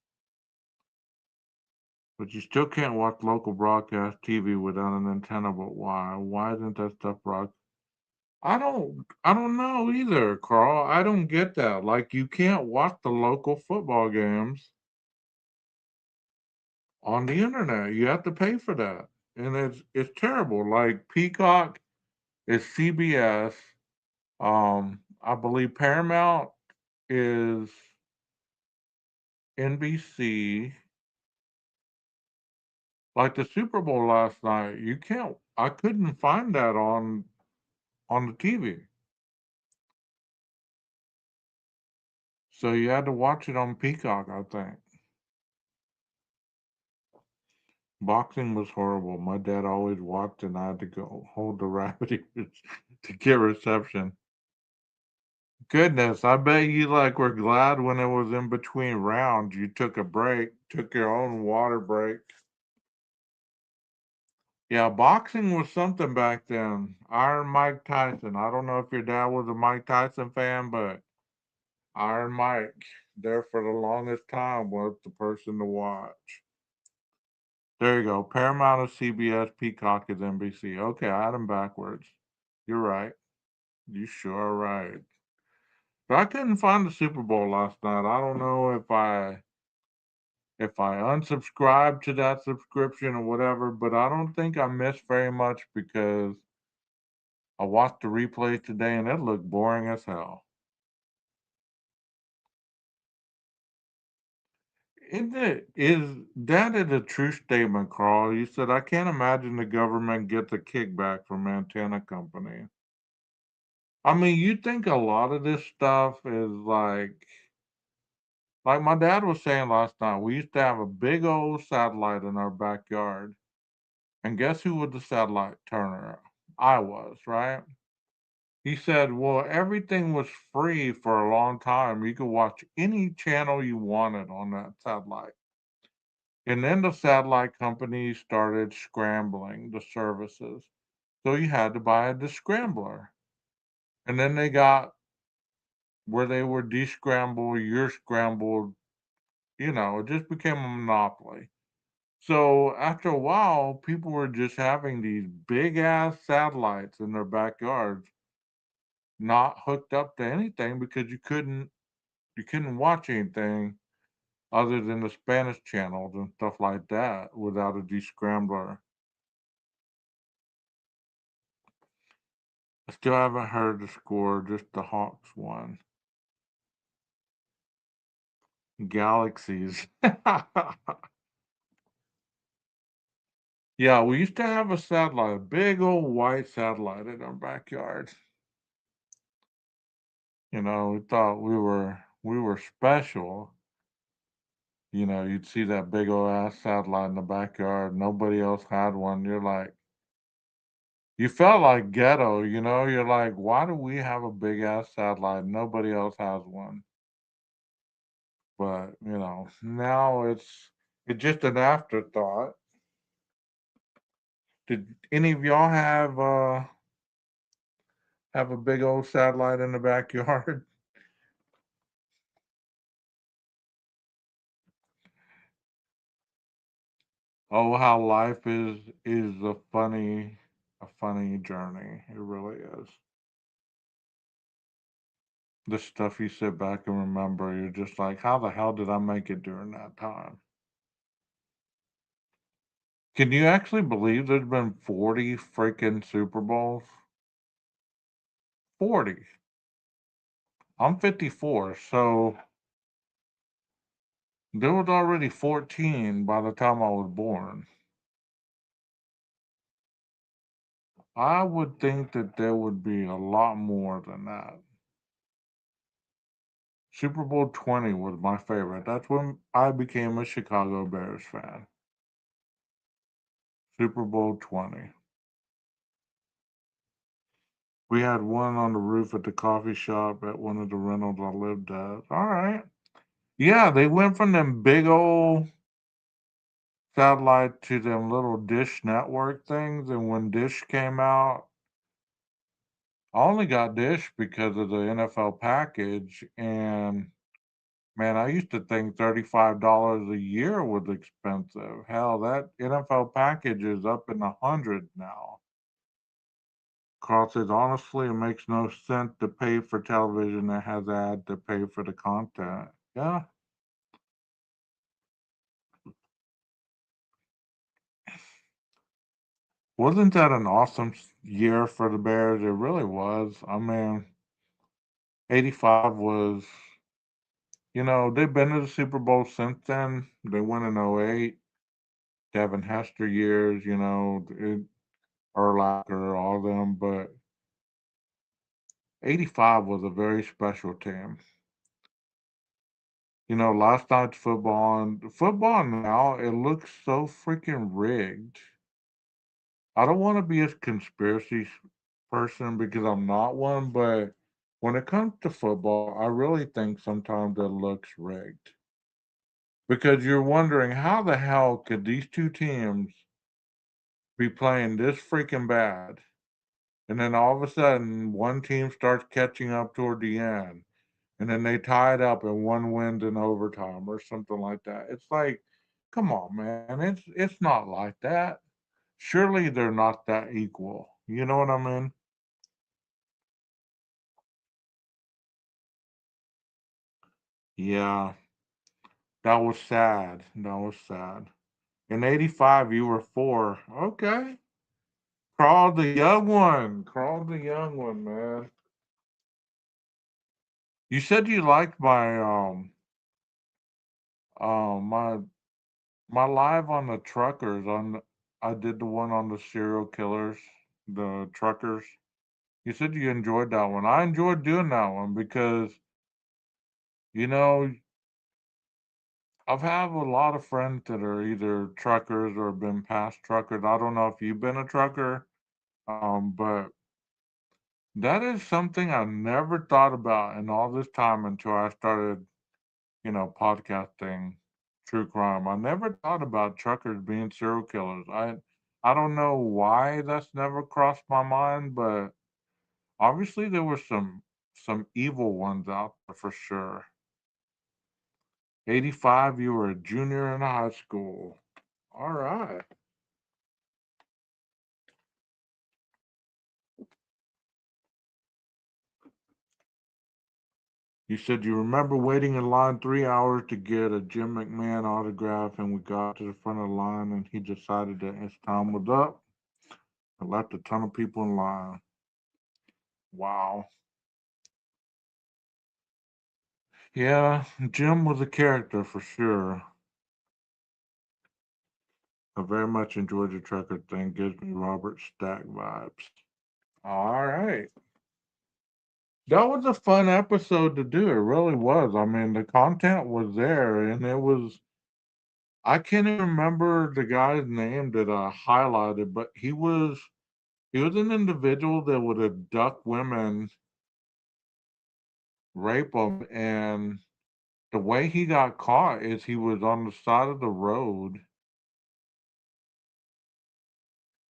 But you still can't watch local broadcast TV without an antenna, but why? Why isn't that stuff broad? I don't know either, Carl. I don't get that. Like you can't watch the local football games on the internet. You have to pay for that. And it's terrible. Like Peacock is CBS. I believe Paramount is NBC. Like the Super Bowl last night, you can't I couldn't find that on the TV. So you had to watch it on Peacock, I think. Boxing was horrible. My dad always watched and I had to go hold the rabbit ears to get reception. Goodness, I bet you like were glad when it was in between rounds. You took a break, took your own water break. Yeah, boxing was something back then. Iron Mike Tyson. I don't know if your dad was a Mike Tyson fan, but Iron Mike, there for the longest time, was the person to watch. There you go. Paramount is CBS, Peacock is NBC. Okay, I had them backwards. You're right. You sure are right. But I couldn't find the Super Bowl last night. I don't know if I unsubscribed to that subscription or whatever, but I don't think I missed very much because I watched the replay today and it looked boring as hell. Is that a true statement, Carl? You said I can't imagine the government gets a kickback from antenna company. I mean, you think a lot of this stuff is like my dad was saying last night, we used to have a big old satellite in our backyard. And guess who was the satellite turner? I was, right? He said, well, everything was free for a long time. You could watch any channel you wanted on that satellite. And then the satellite companies started scrambling the services. So you had to buy a descrambler. And then they got where they were descramble, you're scrambled, it just became a monopoly. So after a while, people were just having these big ass satellites in their backyards, not hooked up to anything because you couldn't watch anything other than the Spanish channels and stuff like that without a descrambler. I still haven't heard the score, just the Hawks won. Galaxies. Yeah, we used to have a satellite, a big old white satellite in our backyard. We thought we were special. You'd see that big old ass satellite in the backyard. Nobody else had one. You felt like ghetto. You're like, why do we have a big ass satellite? Nobody else has one. But now it's just an afterthought. Did any of y'all have a big old satellite in the backyard? Oh, how life is a funny journey. It really is. The stuff you sit back and remember, you're just like, how the hell did I make it during that time? Can you actually believe there's been 40 freaking Super Bowls? 40. I'm 54, so there was already 14 by the time I was born. I would think that there would be a lot more than that. Super Bowl 20 was my favorite. That's when I became a Chicago Bears fan. Super Bowl 20. We had one on the roof at the coffee shop at one of the rentals I lived at. All right. Yeah, they went from them big old satellite to them little Dish Network things. And when Dish came out, I only got Dish because of the NFL package. And man, I used to think $35 a year was expensive. Hell, that NFL package is up in the hundreds now. Cause it honestly, it makes no sense to pay for television that has ad to pay for the content. Yeah, wasn't that an awesome year for the Bears? It really was. I mean, 85 was, they've been to the Super Bowl since then. They won in '08. Devin Hester years, Urlacher, all them, but 85 was a very special team. Last night's football now, it looks so freaking rigged. I don't want to be a conspiracy person because I'm not one, but when it comes to football, I really think sometimes it looks rigged. Because you're wondering how the hell could these two teams be playing this freaking bad? And then all of a sudden, one team starts catching up toward the end, and then they tie it up and one wins in overtime or something like that. It's like, come on, man, it's not like that. Surely they're not that equal. You know what I mean? Yeah, that was sad. That was sad. In '85, you were four. Okay. Crawl the young one. Crawl the young one, man. You said you liked my live on the truckers on I did the one on the serial killers, the truckers. You said you enjoyed that one. I enjoyed doing that one because, you know, I've had a lot of friends that are either truckers or been past truckers. I don't know if you've been a trucker, but that is something I never thought about in all this time until I started, podcasting true crime. I never thought about truckers being serial killers. I don't know why that's never crossed my mind, but obviously there were some evil ones out there for sure. 85, you were a junior in high school. All right. You said you remember waiting in line 3 hours to get a Jim McMahon autograph, and we got to the front of the line, and he decided that his time was up and left a ton of people in line. Wow. Yeah, Jim was a character for sure. I very much enjoyed the trucker thing. Gives me Robert Stack vibes. All right. That was a fun episode to do. It really was. I mean, the content was there, and it was. I can't even remember the guy's name that I highlighted, but he was an individual that would abduct women, rape them, and the way he got caught is he was on the side of the road,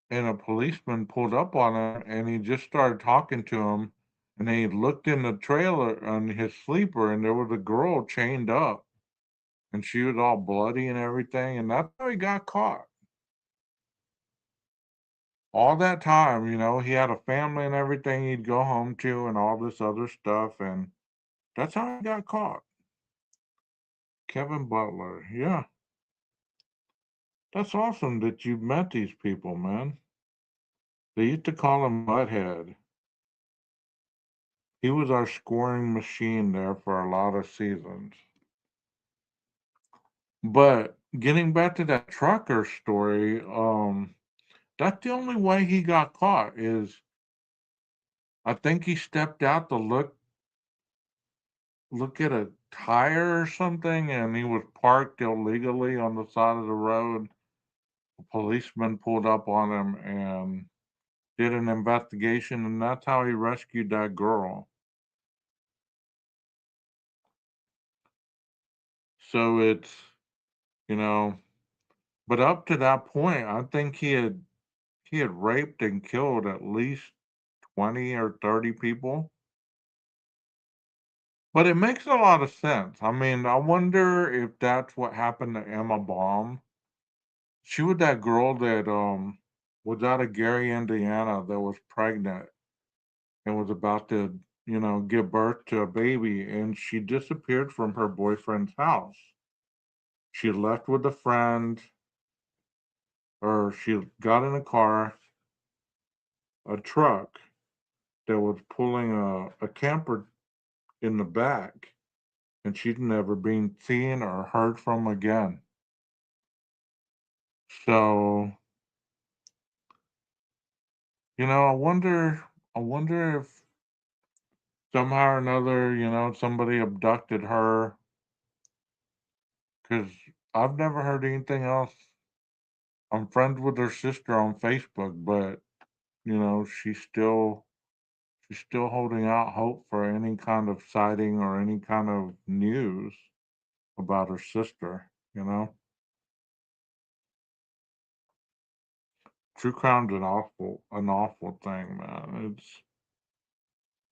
and a policeman pulled up on him, and he just started talking to him, and he looked in the trailer on his sleeper, and there was a girl chained up, and she was all bloody and everything, and that's how he got caught. All that time, he had a family and everything he'd go home to, and all this other stuff, and that's how he got caught. Kevin Butler, yeah. That's awesome that you met these people, man. They used to call him Butthead. He was our scoring machine there for a lot of seasons. But getting back to that trucker story, That's the only way he got caught is I think he stepped out to look at a tire or something, and he was parked illegally on the side of the road. A policeman pulled up on him and did an investigation, and that's how he rescued that girl. So it's, you know, but up to that point, I think he had raped and killed at least 20 or 30 people. But it makes a lot of sense. I mean, I wonder if that's what happened to Emma Baum. She was that girl that was out of Gary, Indiana that was pregnant and was about to, give birth to a baby, and she disappeared from her boyfriend's house. She left with a friend, or she got in a car, a truck that was pulling a camper in the back, and she'd never been seen or heard from again. So, I wonder if somehow or another, somebody abducted her, because I've never heard anything else. I'm friends with her sister on Facebook, but she's still holding out hope for any kind of sighting or any kind of news about her sister. True crime's an awful thing, man. It's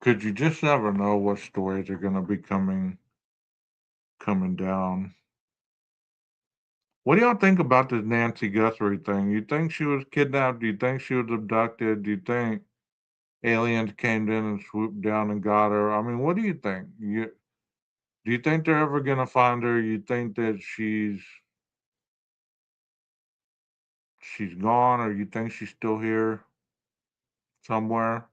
Cause you just never know what stories are gonna be coming down. What do y'all think about this Nancy Guthrie thing? You think she was kidnapped? Do you think she was abducted? Do you think aliens came in and swooped down and got her? I mean, what do you think? Do you think they're ever gonna find her? You think that she's gone, or you think she's still here somewhere?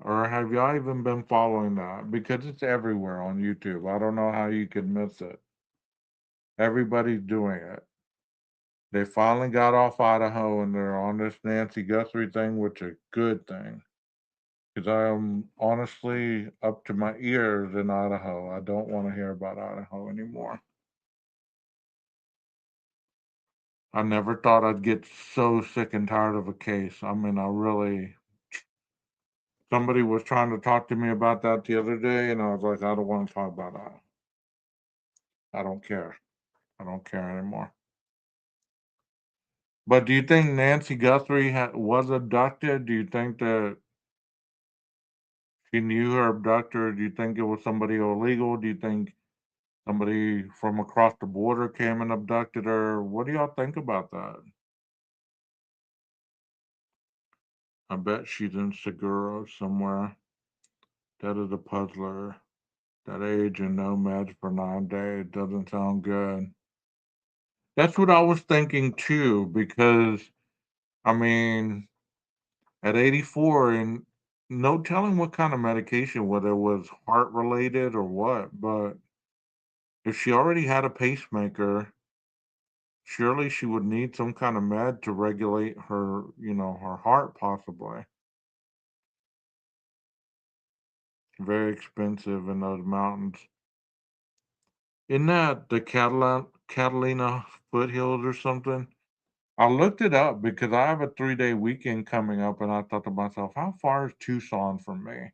Or have y'all even been following that? Because it's everywhere on YouTube. I don't know how you could miss it. Everybody's doing it. They finally got off Idaho and they're on this Nancy Guthrie thing, which is a good thing. Because I'm honestly up to my ears in Idaho. I don't want to hear about Idaho anymore. I never thought I'd get so sick and tired of a case. I mean, somebody was trying to talk to me about that the other day, and I was like, I don't want to talk about that. I don't care. I don't care anymore. But do you think Nancy Guthrie was abducted? Do you think that she knew her abductor? Do you think it was somebody illegal? Do you think somebody from across the border came and abducted her? What do y'all think about that? I bet she's in Seguro somewhere. That is a puzzler. That age and nomads for 9 days doesn't sound good. That's what I was thinking too, because I mean, at 84 and no telling what kind of medication, whether it was heart related or what, but if she already had a pacemaker, surely she would need some kind of med to regulate her heart possibly. Very expensive in those mountains. Isn't that the Catalina foothills or something? I looked it up because I have a 3-day weekend coming up, and I thought to myself, how far is Tucson from me?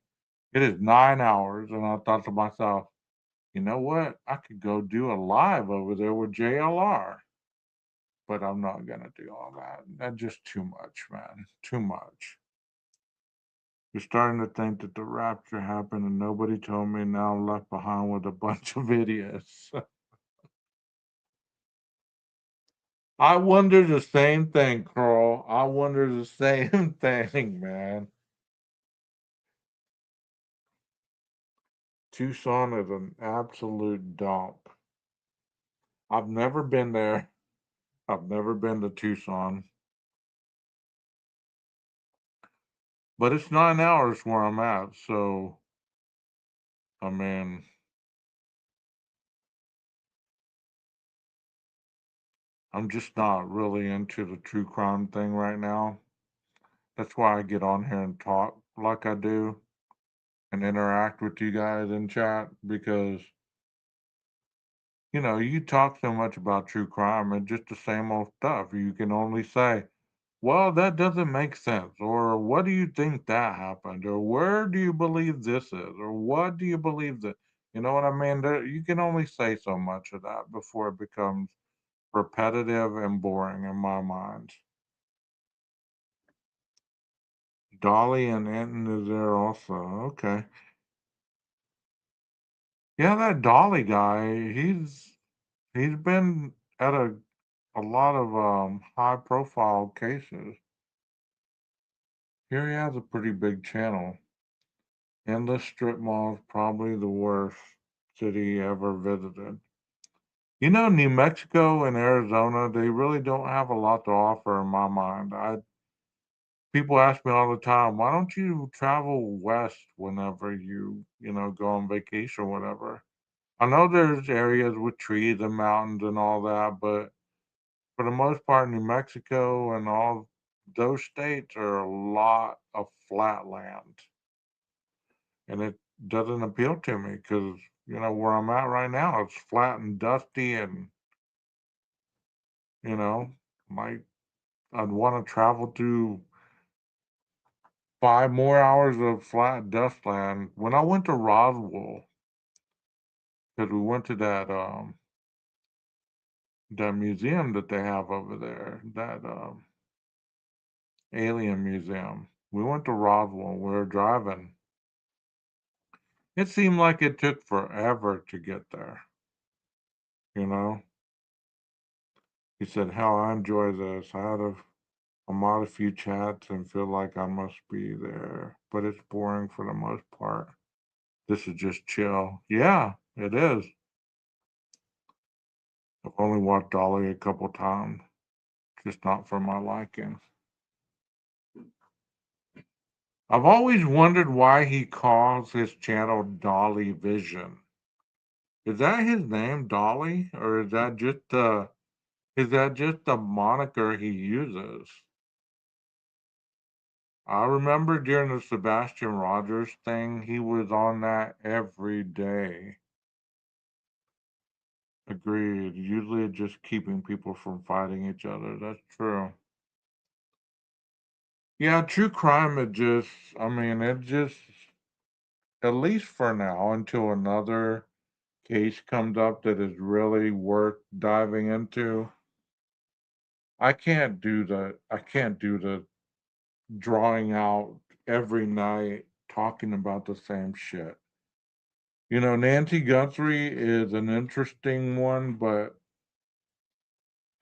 It is 9 hours, and I thought to myself, you know what? I could go do a live over there with JLR, but I'm not gonna do all that. That's just too much, man. Too much. You're starting to think that the rapture happened and nobody told me. Now I'm left behind with a bunch of idiots. I wonder the same thing, Carl. I wonder the same thing, man. Tucson is an absolute dump. I've never been there. I've never been to Tucson, but it's 9 hours where I'm at. So, I mean, I'm just not really into the true crime thing right now. That's why I get on here and talk like I do and interact with you guys in chat because, you talk so much about true crime and just the same old stuff. You can only say, well, that doesn't make sense, or what do you think that happened, or where do you believe this is, or what do you believe that, you know what I mean? You can only say so much of that before it becomes repetitive and boring in my mind. Dolly and Anton is there also. Okay. Yeah, that Dolly guy, he's been at a lot of high profile cases. Here he has a pretty big channel. And the strip mall is probably the worst city ever visited. New Mexico and Arizona, they really don't have a lot to offer in my mind. People ask me all the time, why don't you travel west whenever you go on vacation or whatever? I know there's areas with trees and mountains and all that, but for the most part, New Mexico and all those states are a lot of flat land, and it doesn't appeal to me because where I'm at right now, it's flat and dusty, and you know, might I'd want to travel through 5 more hours of flat dust land. When I went to Roswell, because we went to that museum that they have over there, that alien museum. We went to Roswell. We were driving. It seemed like it took forever to get there. You know, he said, "Hell, I enjoy this. I'm on a few chats and feel like I must be there, but it's boring for the most part. This is just chill." Yeah, it is. I've only watched Dolly a couple times, just not for my liking. I've always wondered why he calls his channel Dolly Vision. Is that his name, Dolly, or is that just the moniker he uses? I remember during the Sebastian Rogers thing, he was on that every day. Agreed. Usually it's just keeping people from fighting each other. That's true. Yeah, true crime, I mean, at least for now, until another case comes up that is really worth diving into, I can't do the drawing out every night talking about the same shit. Nancy Guthrie is an interesting one, but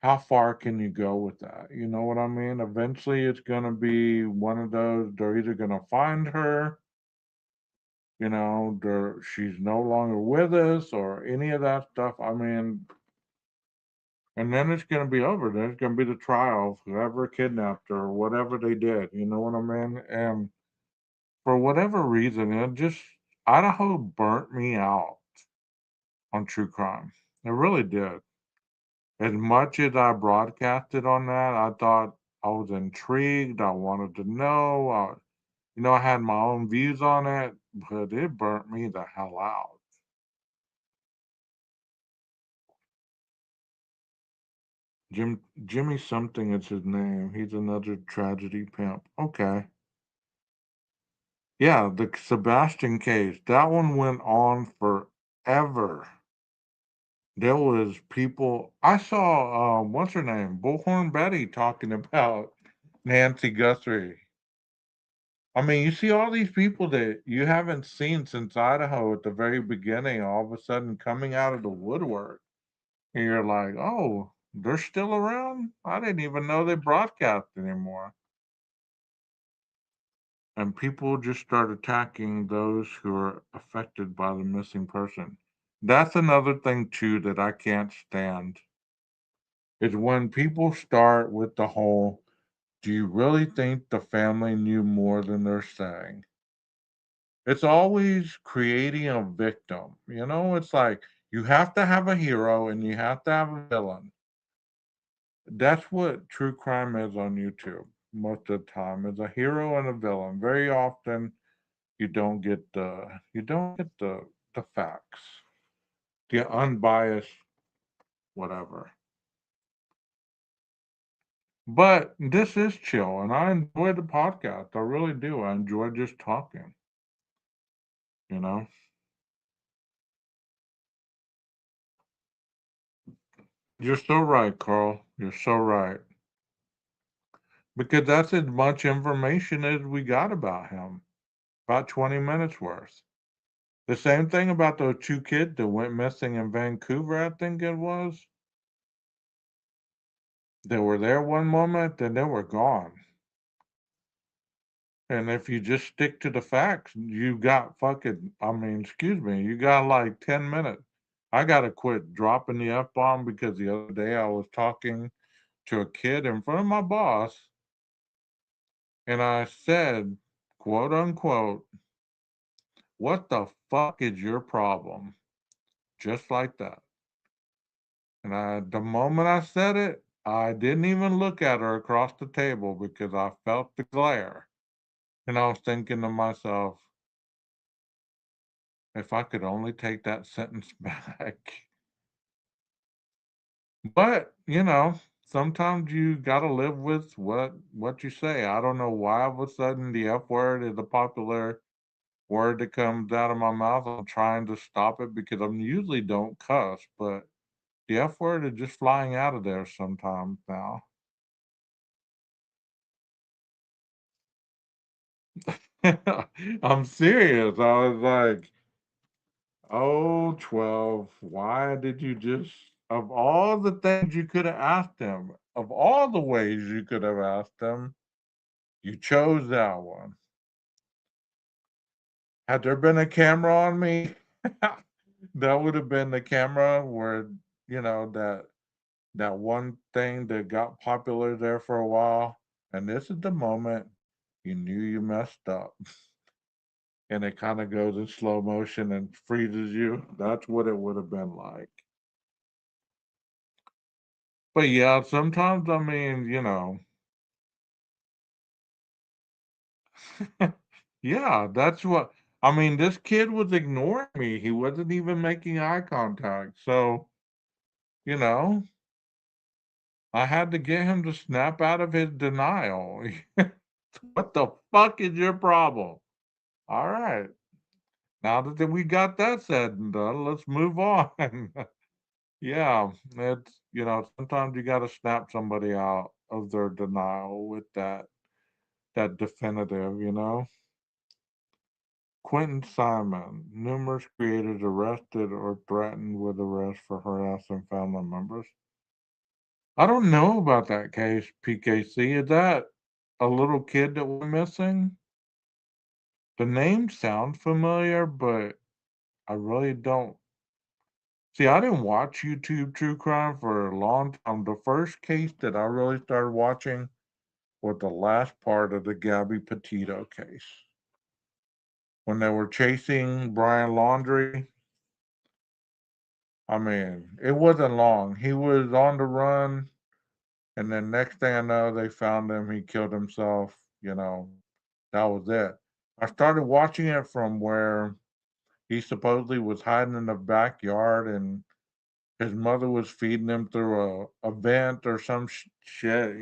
how far can you go with that? You know what I mean? Eventually, it's going to be one of those, they're either going to find her, she's no longer with us, or any of that stuff. I mean, and then it's going to be over. Then it's going to be the trial of whoever kidnapped her or whatever they did. You know what I mean? And for whatever reason, Idaho burnt me out on true crime. It really did. As much as I broadcasted on that, I thought I was intrigued. I wanted to know. I had my own views on it, but it burnt me the hell out. Jimmy something is his name. He's another tragedy pimp. Okay. Yeah, the Sebastian case. That one went on forever. There was people. I saw. What's her name? Bullhorn Betty talking about Nancy Guthrie. I mean, you see all these people that you haven't seen since Idaho at the very beginning, all of a sudden coming out of the woodwork. And you're like, oh, they're still around? I didn't even know they broadcast anymore. And people just start attacking those who are affected by the missing person. That's another thing, too, that I can't stand. Is when people start with the whole, do you really think the family knew more than they're saying? It's always creating a victim. It's like you have to have a hero and you have to have a villain. That's what true crime is on YouTube most of the time. Is a hero and a villain. Very often you don't get the facts, the unbiased whatever. But this is chill, and I enjoy the podcast. I really do. I enjoy just talking. You know, you're so right, Carl. You're so right. Because that's as much information as we got about him. About 20 minutes worth. The same thing about those two kids that went missing in Vancouver, I think it was. They were there one moment, then they were gone. And if you just stick to the facts, you got I mean, excuse me, you got like 10 minutes. I got to quit dropping the F bomb because the other day I was talking to a kid in front of my boss and I said, quote unquote, what the fuck is your problem? Just like that. And the moment I said it, I didn't even look at her across the table because I felt the glare. And I was thinking to myself, if I could only take that sentence back. But, sometimes you gotta live with what you say. I don't know why all of a sudden the F word is a popular word that comes out of my mouth. I'm trying to stop it because I usually don't cuss, but the F word is just flying out of there sometimes now. I'm serious. I was like, oh, 12. Why did you just, of all the things you could have asked him, of all the ways you could have asked him, you chose that one. Had there been a camera on me, that would have been the camera where, that one thing that got popular there for a while. And this is the moment you knew you messed up. And it kind of goes in slow motion and freezes you. That's what it would have been like. But yeah, sometimes I mean, yeah, that's what I mean. This kid was ignoring me. He wasn't even making eye contact. So, you know, I had to get him to snap out of his denial. What the fuck is your problem? All right. Now that we got that said and done, let's move on. Yeah, sometimes you got to snap somebody out of their denial with that definitive. Quentin Simon, numerous creators arrested or threatened with arrest for harassing family members. I don't know about that case, PKC. Is that a little kid that went missing? The name sounds familiar, but I really don't. See, I didn't watch YouTube true crime for a long time. The first case that I really started watching was the last part of the Gabby Petito case. When they were chasing Brian Laundrie, I mean, it wasn't long. He was on the run, and then next thing I know, they found him. He killed himself. That was it. I started watching it from where he supposedly was hiding in the backyard, and his mother was feeding him through a vent or some shit.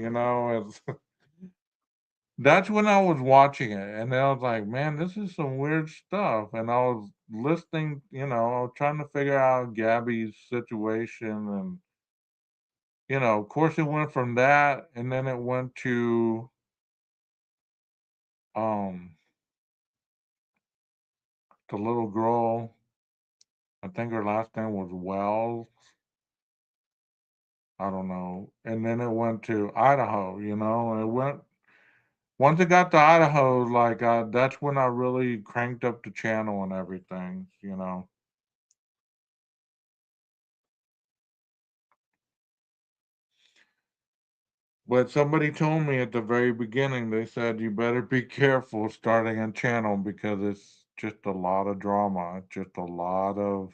That's when I was watching it, and I was like, "Man, this is some weird stuff." And I was listening, I was trying to figure out Gabby's situation, and of course, it went from that, and then it went to um the little girl. I think her last name was Wells. I don't know. And then it went to Idaho. And it went once it got to Idaho, like that's when I really cranked up the channel and everything. But somebody told me at the very beginning, they said you better be careful starting a channel because it's just a lot of drama. Just a lot of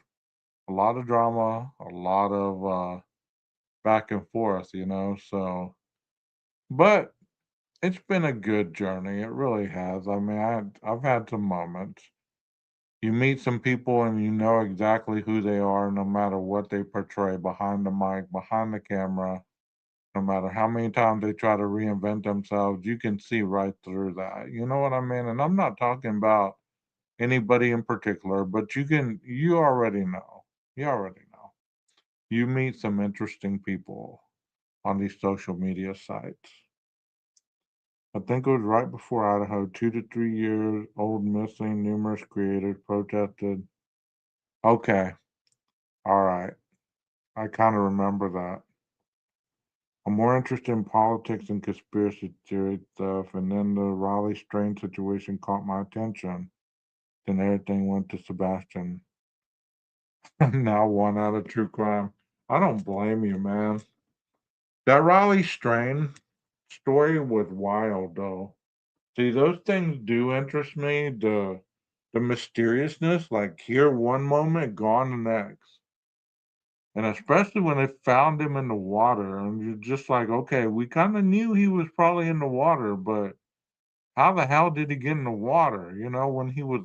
drama, a lot of back and forth, so but it's been a good journey. It really has. I mean, I've had some moments. You meet some people and you know exactly who they are no matter what they portray behind the mic, behind the camera, no matter how many times they try to reinvent themselves, you can see right through that. You know what I mean? And I'm not talking about anybody in particular, but you already know. You already know. You meet some interesting people on these social media sites. I think it was right before Idaho, 2 to 3 years old missing, numerous creators protested. Okay, all right. I kind of remember that. I'm more interested in politics and conspiracy theory stuff, and then the Raleigh strain situation caught my attention. Then everything went to Sebastian. Now one out of true crime. I don't blame you, man. That Raleigh strain story was wild, though. See, those things do interest me. The mysteriousness, like here one moment, gone the next. And especially when they found him in the water, and you're just like, okay, we kind of knew he was probably in the water, but how the hell did he get in the water? When he was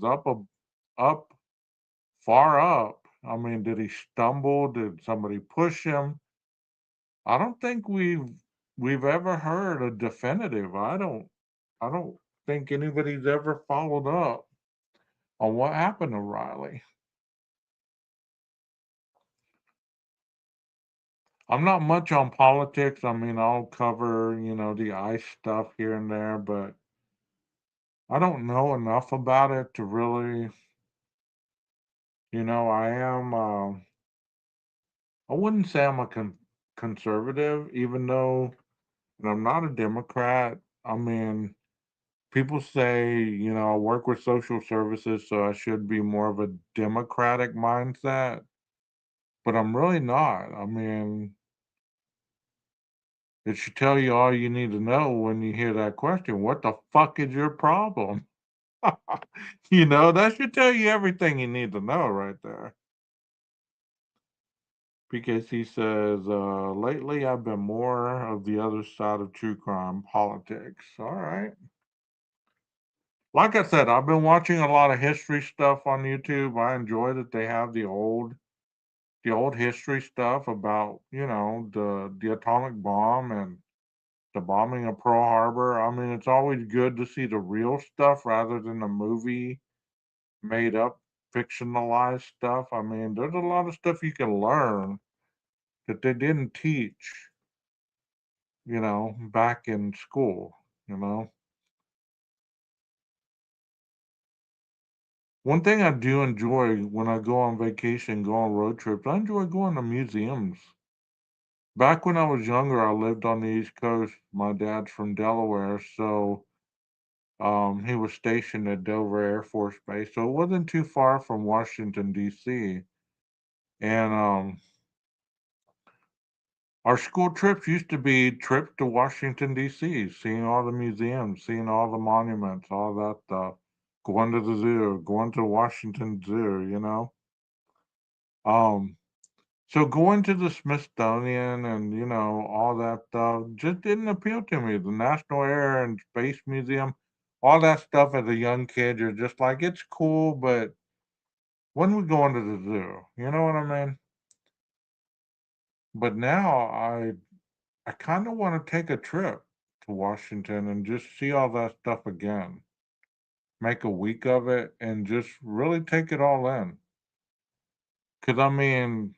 up, far up. I mean, did he stumble? Did somebody push him? I don't think we've ever heard a definitive. I don't think anybody's ever followed up on what happened to Riley. I'm not much on politics. I mean, I'll cover, the ICE stuff here and there, but I don't know enough about it to really, I am, I wouldn't say I'm a conservative, even though, and I'm not a Democrat. I mean, people say, I work with social services, so I should be more of a democratic mindset, but I'm really not. I mean, it should tell you all you need to know when you hear that question. What the fuck is your problem? That should tell you everything you need to know right there. Because he says, lately I've been more of the other side of true crime politics. All right. Like I said, I've been watching a lot of history stuff on YouTube. I enjoy that they have the old history stuff about, the atomic bomb and the bombing of Pearl Harbor. I mean, it's always good to see the real stuff rather than the movie made up, fictionalized stuff. I mean, there's a lot of stuff you can learn that they didn't teach, back in school, you know. One thing I do enjoy when I go on vacation, go on road trips, I enjoy going to museums. Back when I was younger, I lived on the East Coast. My dad's from Delaware, so he was stationed at Dover Air Force Base, so it wasn't too far from Washington, D.C. And our school trips used to be trips to Washington, D.C., seeing all the museums, seeing all the monuments, all that stuff, going to the zoo, going to Washington Zoo. Um, so going to the Smithsonian and, all that stuff just didn't appeal to me. The National Air and Space Museum, all that stuff as a young kid, you're just like, it's cool, but when we going to the zoo? You know what I mean? But now I kind of want to take a trip to Washington and just see all that stuff again. Make a week of it and just really take it all in. Because, I mean,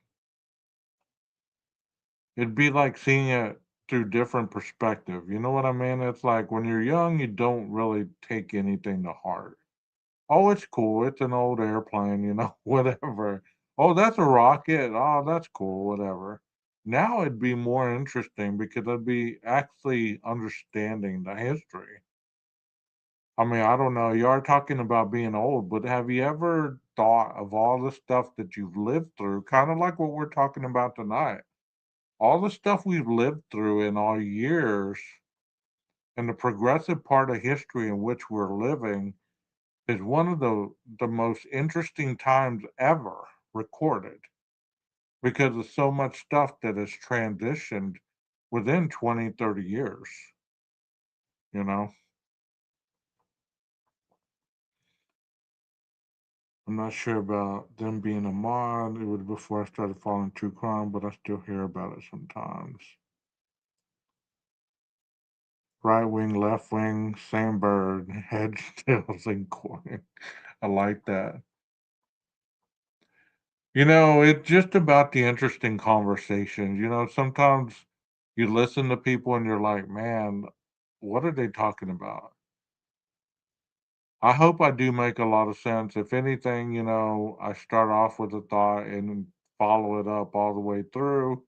it'd be like seeing it through different perspective. You know what I mean? It's like when you're young, you don't really take anything to heart. Oh, it's cool. It's an old airplane, whatever. Oh, that's a rocket. Oh, that's cool, whatever. Now it'd be more interesting because I'd be actually understanding the history. I mean, I don't know. You are talking about being old, but have you ever thought of all the stuff that you've lived through? Kind of like what we're talking about tonight. All the stuff we've lived through in our years and the progressive part of history in which we're living is one of the most interesting times ever recorded. because of so much stuff that has transitioned within 20, 30 years, you know? I'm not sure about them being a mod. It was before I started following true crime, but I still hear about it sometimes. Right wing, left wing, same bird, heads, tails, and coin. I like that. It's just about the interesting conversations. Sometimes you listen to people and you're like, man, what are they talking about? I hope I do make a lot of sense. If anything, I start off with a thought and follow it up all the way through.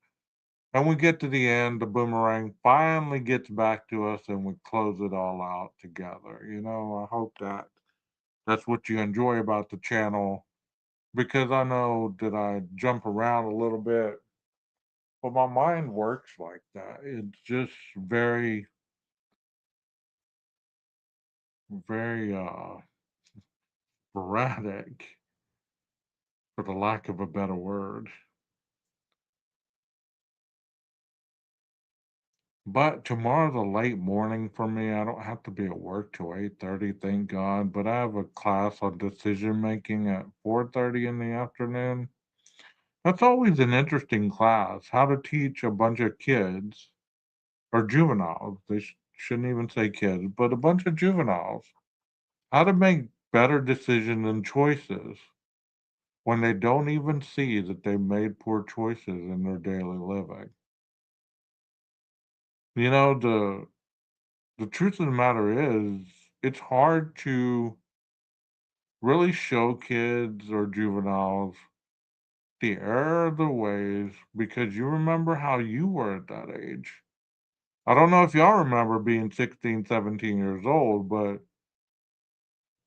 And we get to the end, the boomerang finally gets back to us and we close it all out together. I hope that's what you enjoy about the channel because I know that I jump around a little bit, but my mind works like that. It's just very, very sporadic, for the lack of a better word. But tomorrow's a late morning for me. I don't have to be at work till 8:30, thank God. But I have a class on decision making at 4:30 in the afternoon. That's always an interesting class. How to teach a bunch of kids or juveniles. They shouldn't even say kids, but a bunch of juveniles. How to make better decisions and choices when they don't even see that they made poor choices in their daily living. The truth of the matter is, it's hard to really show kids or juveniles the error of the ways because you remember how you were at that age. I don't know if y'all remember being 16, 17 years old, but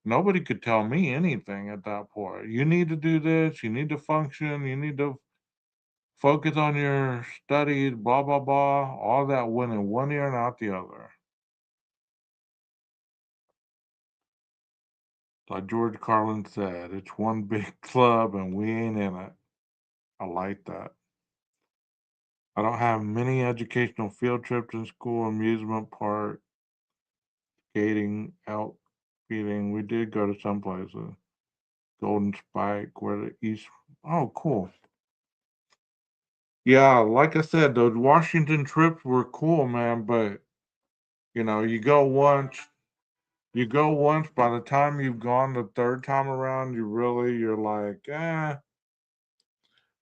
nobody could tell me anything at that point. You need to do this, you need to function, you need to focus on your studies, blah, blah, blah. All that went in one ear and out the other. Like George Carlin said, it's one big club and we ain't in it. I like that. I don't have many educational field trips in school, amusement park, skating, elk feeding. We did go to some places. Golden Spike, where the East. Oh, cool. Yeah, like I said, those Washington trips were cool, man. But you go once. By the time you've gone the third time around, you're like,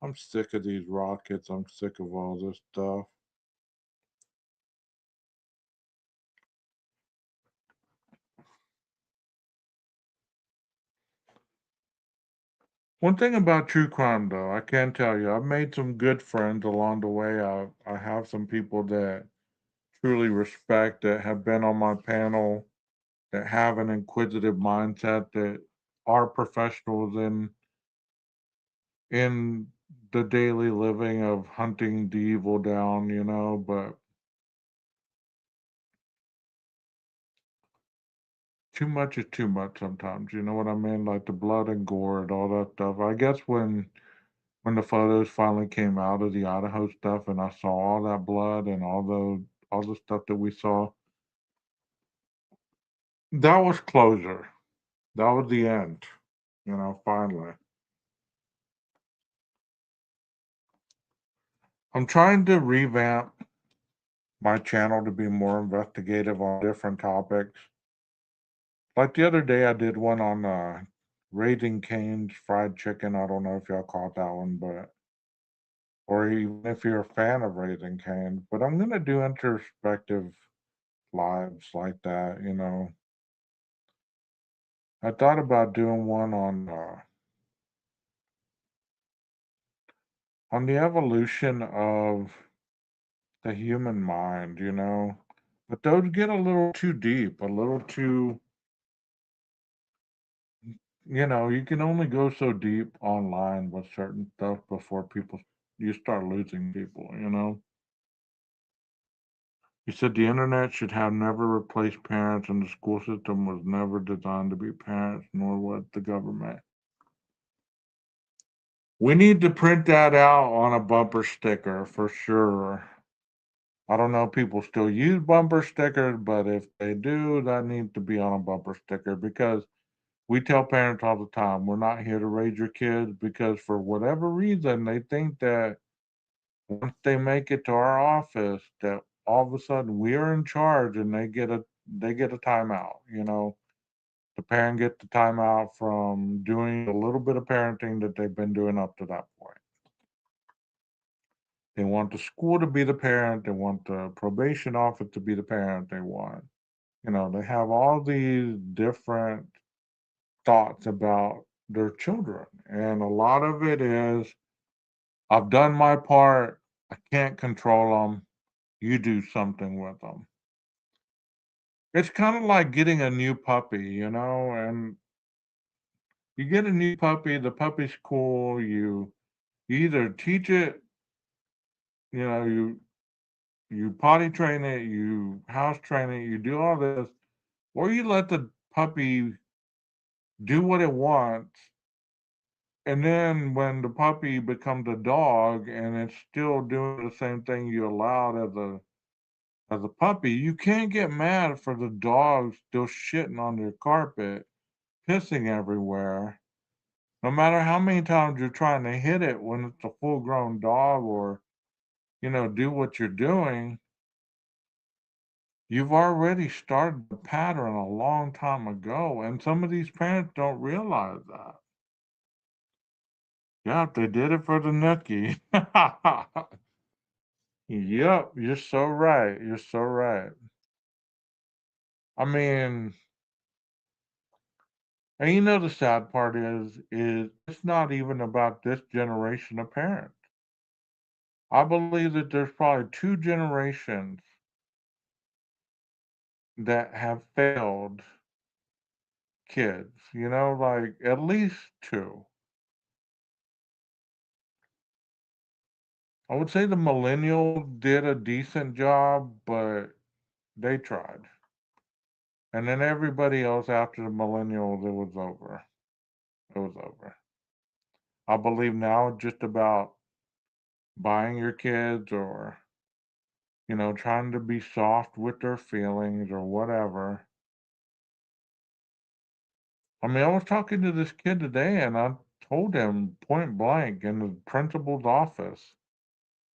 I'm sick of these rockets. I'm sick of all this stuff. One thing about true crime, though, I can tell you, I've made some good friends along the way. I have some people that truly respect that have been on my panel that have an inquisitive mindset that are professionals in the daily living of hunting the evil down, but too much is too much sometimes, you know what I mean? Like the blood and gore and all that stuff. I guess when the photos finally came out of the Idaho stuff and I saw all that blood and all the stuff that we saw, that was closure. That was the end, finally. I'm trying to revamp my channel to be more investigative on different topics. Like the other day, I did one on Raising Cane's fried chicken. I don't know if y'all caught that one, but or even if you're a fan of Raising Cane's. But I'm gonna do introspective lives like that. I thought about doing one on the evolution of the human mind. But those get a little too deep, a little too. You can only go so deep online with certain stuff before you start losing people. He said the internet should have never replaced parents and the school system was never designed to be parents, nor was the government. We need to print that out on a bumper sticker for sure. I don't know if people still use bumper stickers, but if they do, that needs to be on a bumper sticker because we tell parents all the time, we're not here to raise your kids because for whatever reason they think that once they make it to our office that all of a sudden we're in charge and they get a timeout, you know. The parent gets the timeout from doing a little bit of parenting that they've been doing up to that point. They want the school to be the parent, they want the probation office to be the parent, they want, they have all these different thoughts about their children. And a lot of it is, I've done my part, I can't control them, you do something with them. It's kind of like getting a new puppy, and you get a new puppy, the puppy's cool, you either teach it, you know, you potty train it, you house train it, you do all this, or you let the puppy do what it wants. And then when the puppy becomes a dog and it's still doing the same thing you allowed as a puppy, you can't get mad for the dog still shitting on your carpet, pissing everywhere. No matter how many times you're trying to hit it when it's a full grown dog or, do what you're doing, you've already started the pattern a long time ago. And some of these parents don't realize that. Yeah, they did it for the nookie. Yep, you're so right. You're so right. I mean, and the sad part is it's not even about this generation of parents. I believe that there's probably two generations that have failed kids, like at least two. I would say the millennials did a decent job, but they tried. And then everybody else after the millennials, it was over. It was over. I believe now it's just about buying your kids or, trying to be soft with their feelings or whatever. I mean, I was talking to this kid today and I told him point blank in the principal's office,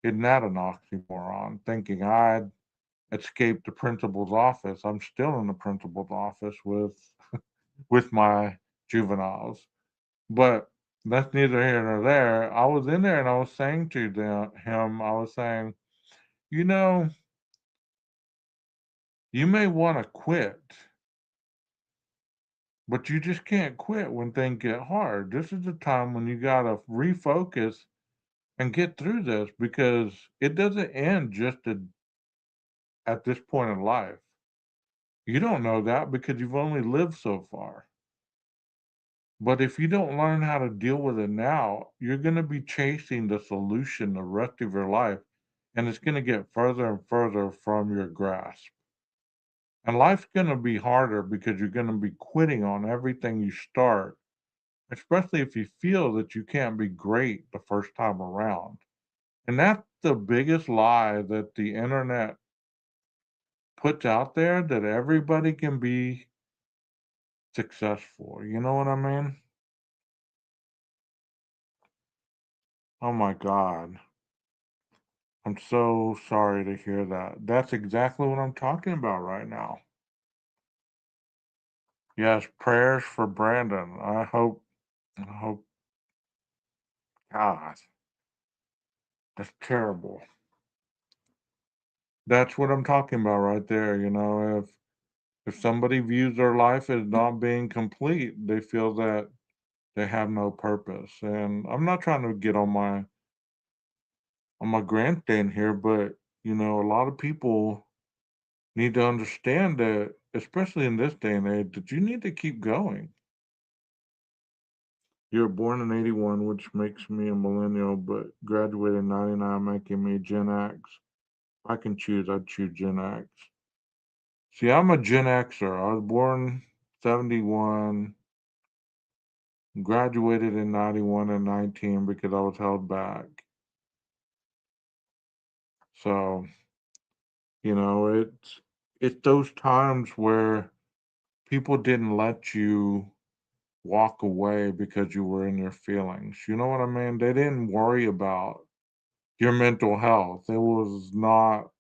isn't that an oxymoron? Thinking I'd escaped the principal's office. I'm still in the principal's office with my juveniles. But that's neither here nor there. I was in there and I was saying to him, I was saying, you know, you may want to quit, but you just can't quit when things get hard. This is the time when you got to refocus and get through this because it doesn't end just at this point in life. You don't know that because you've only lived so far. But if you don't learn how to deal with it now, you're going to be chasing the solution the rest of your life, and it's going to get further and further from your grasp. And life's going to be harder because you're going to be quitting on everything you start, especially if you feel that you can't be great the first time around. And that's the biggest lie that the internet puts out there, that everybody can be successful. You know what I mean? Oh my God. I'm so sorry to hear that. That's exactly what I'm talking about right now. Yes, prayers for Brandon. I hope, God, that's terrible. That's what I'm talking about right there. If somebody views their life as not being complete, they feel that they have no purpose. And I'm not trying to get on my grandstand here, but a lot of people need to understand that, especially in this day and age, that you need to keep going. You were born in 81, which makes me a millennial, but graduated in 99, making me Gen X. If I can choose, I'd choose Gen X. See, I'm a Gen Xer. I was born 71. Graduated in 91 and 19 because I was held back. So, it's those times where people didn't let you walk away because you were in your feelings. You know what I mean? They didn't worry about your mental health. It was not,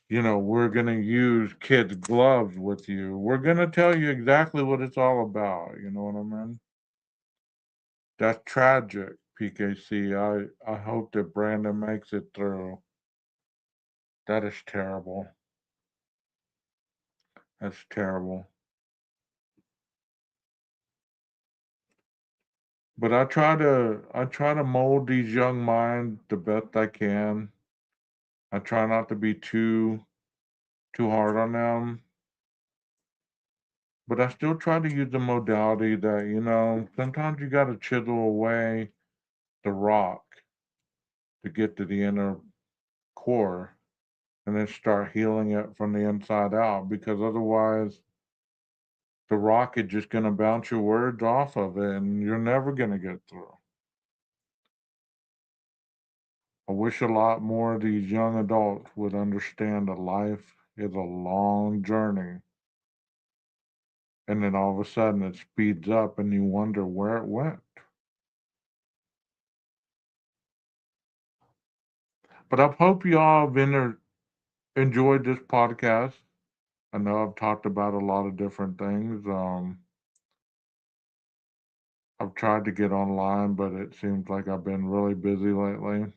we're going to use kids' gloves with you. We're going to tell you exactly what it's all about. You know what I mean? That's tragic, PKC. I hope that Brandon makes it through. That is terrible. That's terrible. But I try to mold these young minds the best I can. I try not to be too hard on them, but I still try to use the modality that, sometimes you got to chisel away the rock to get to the inner core and then start healing it from the inside out because otherwise the rock is just going to bounce your words off of it and you're never going to get through. I wish a lot more of these young adults would understand that life is a long journey and then all of a sudden it speeds up and you wonder where it went. But I hope you all have enjoyed this podcast. I know I've talked about a lot of different things. I've tried to get online, but it seems like I've been really busy lately.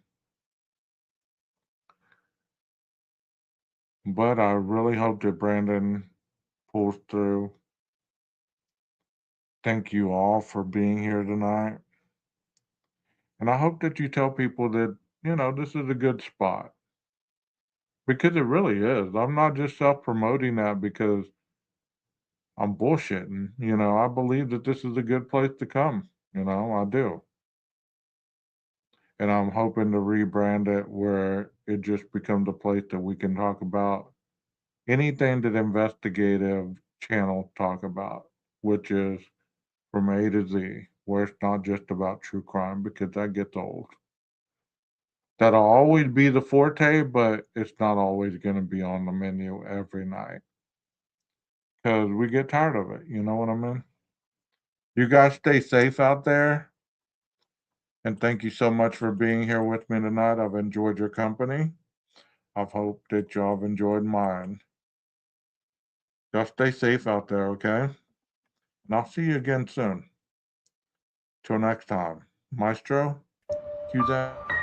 But I really hope that Brandon pulls through. Thank you all for being here tonight. And I hope that you tell people that, this is a good spot because it really is. I'm not just self promoting that because I'm bullshitting. I believe that this is a good place to come. I do. And I'm hoping to rebrand it where it just becomes a place that we can talk about anything that investigative channels talk about, which is from A to Z, where it's not just about true crime because that gets old. That'll always be the forte, but it's not always going to be on the menu every night because we get tired of it. You know what I mean? You guys stay safe out there. And thank you so much for being here with me tonight. I've enjoyed your company. I've hoped that y'all have enjoyed mine. Y'all stay safe out there, okay? And I'll see you again soon. Till next time. Maestro, cue that.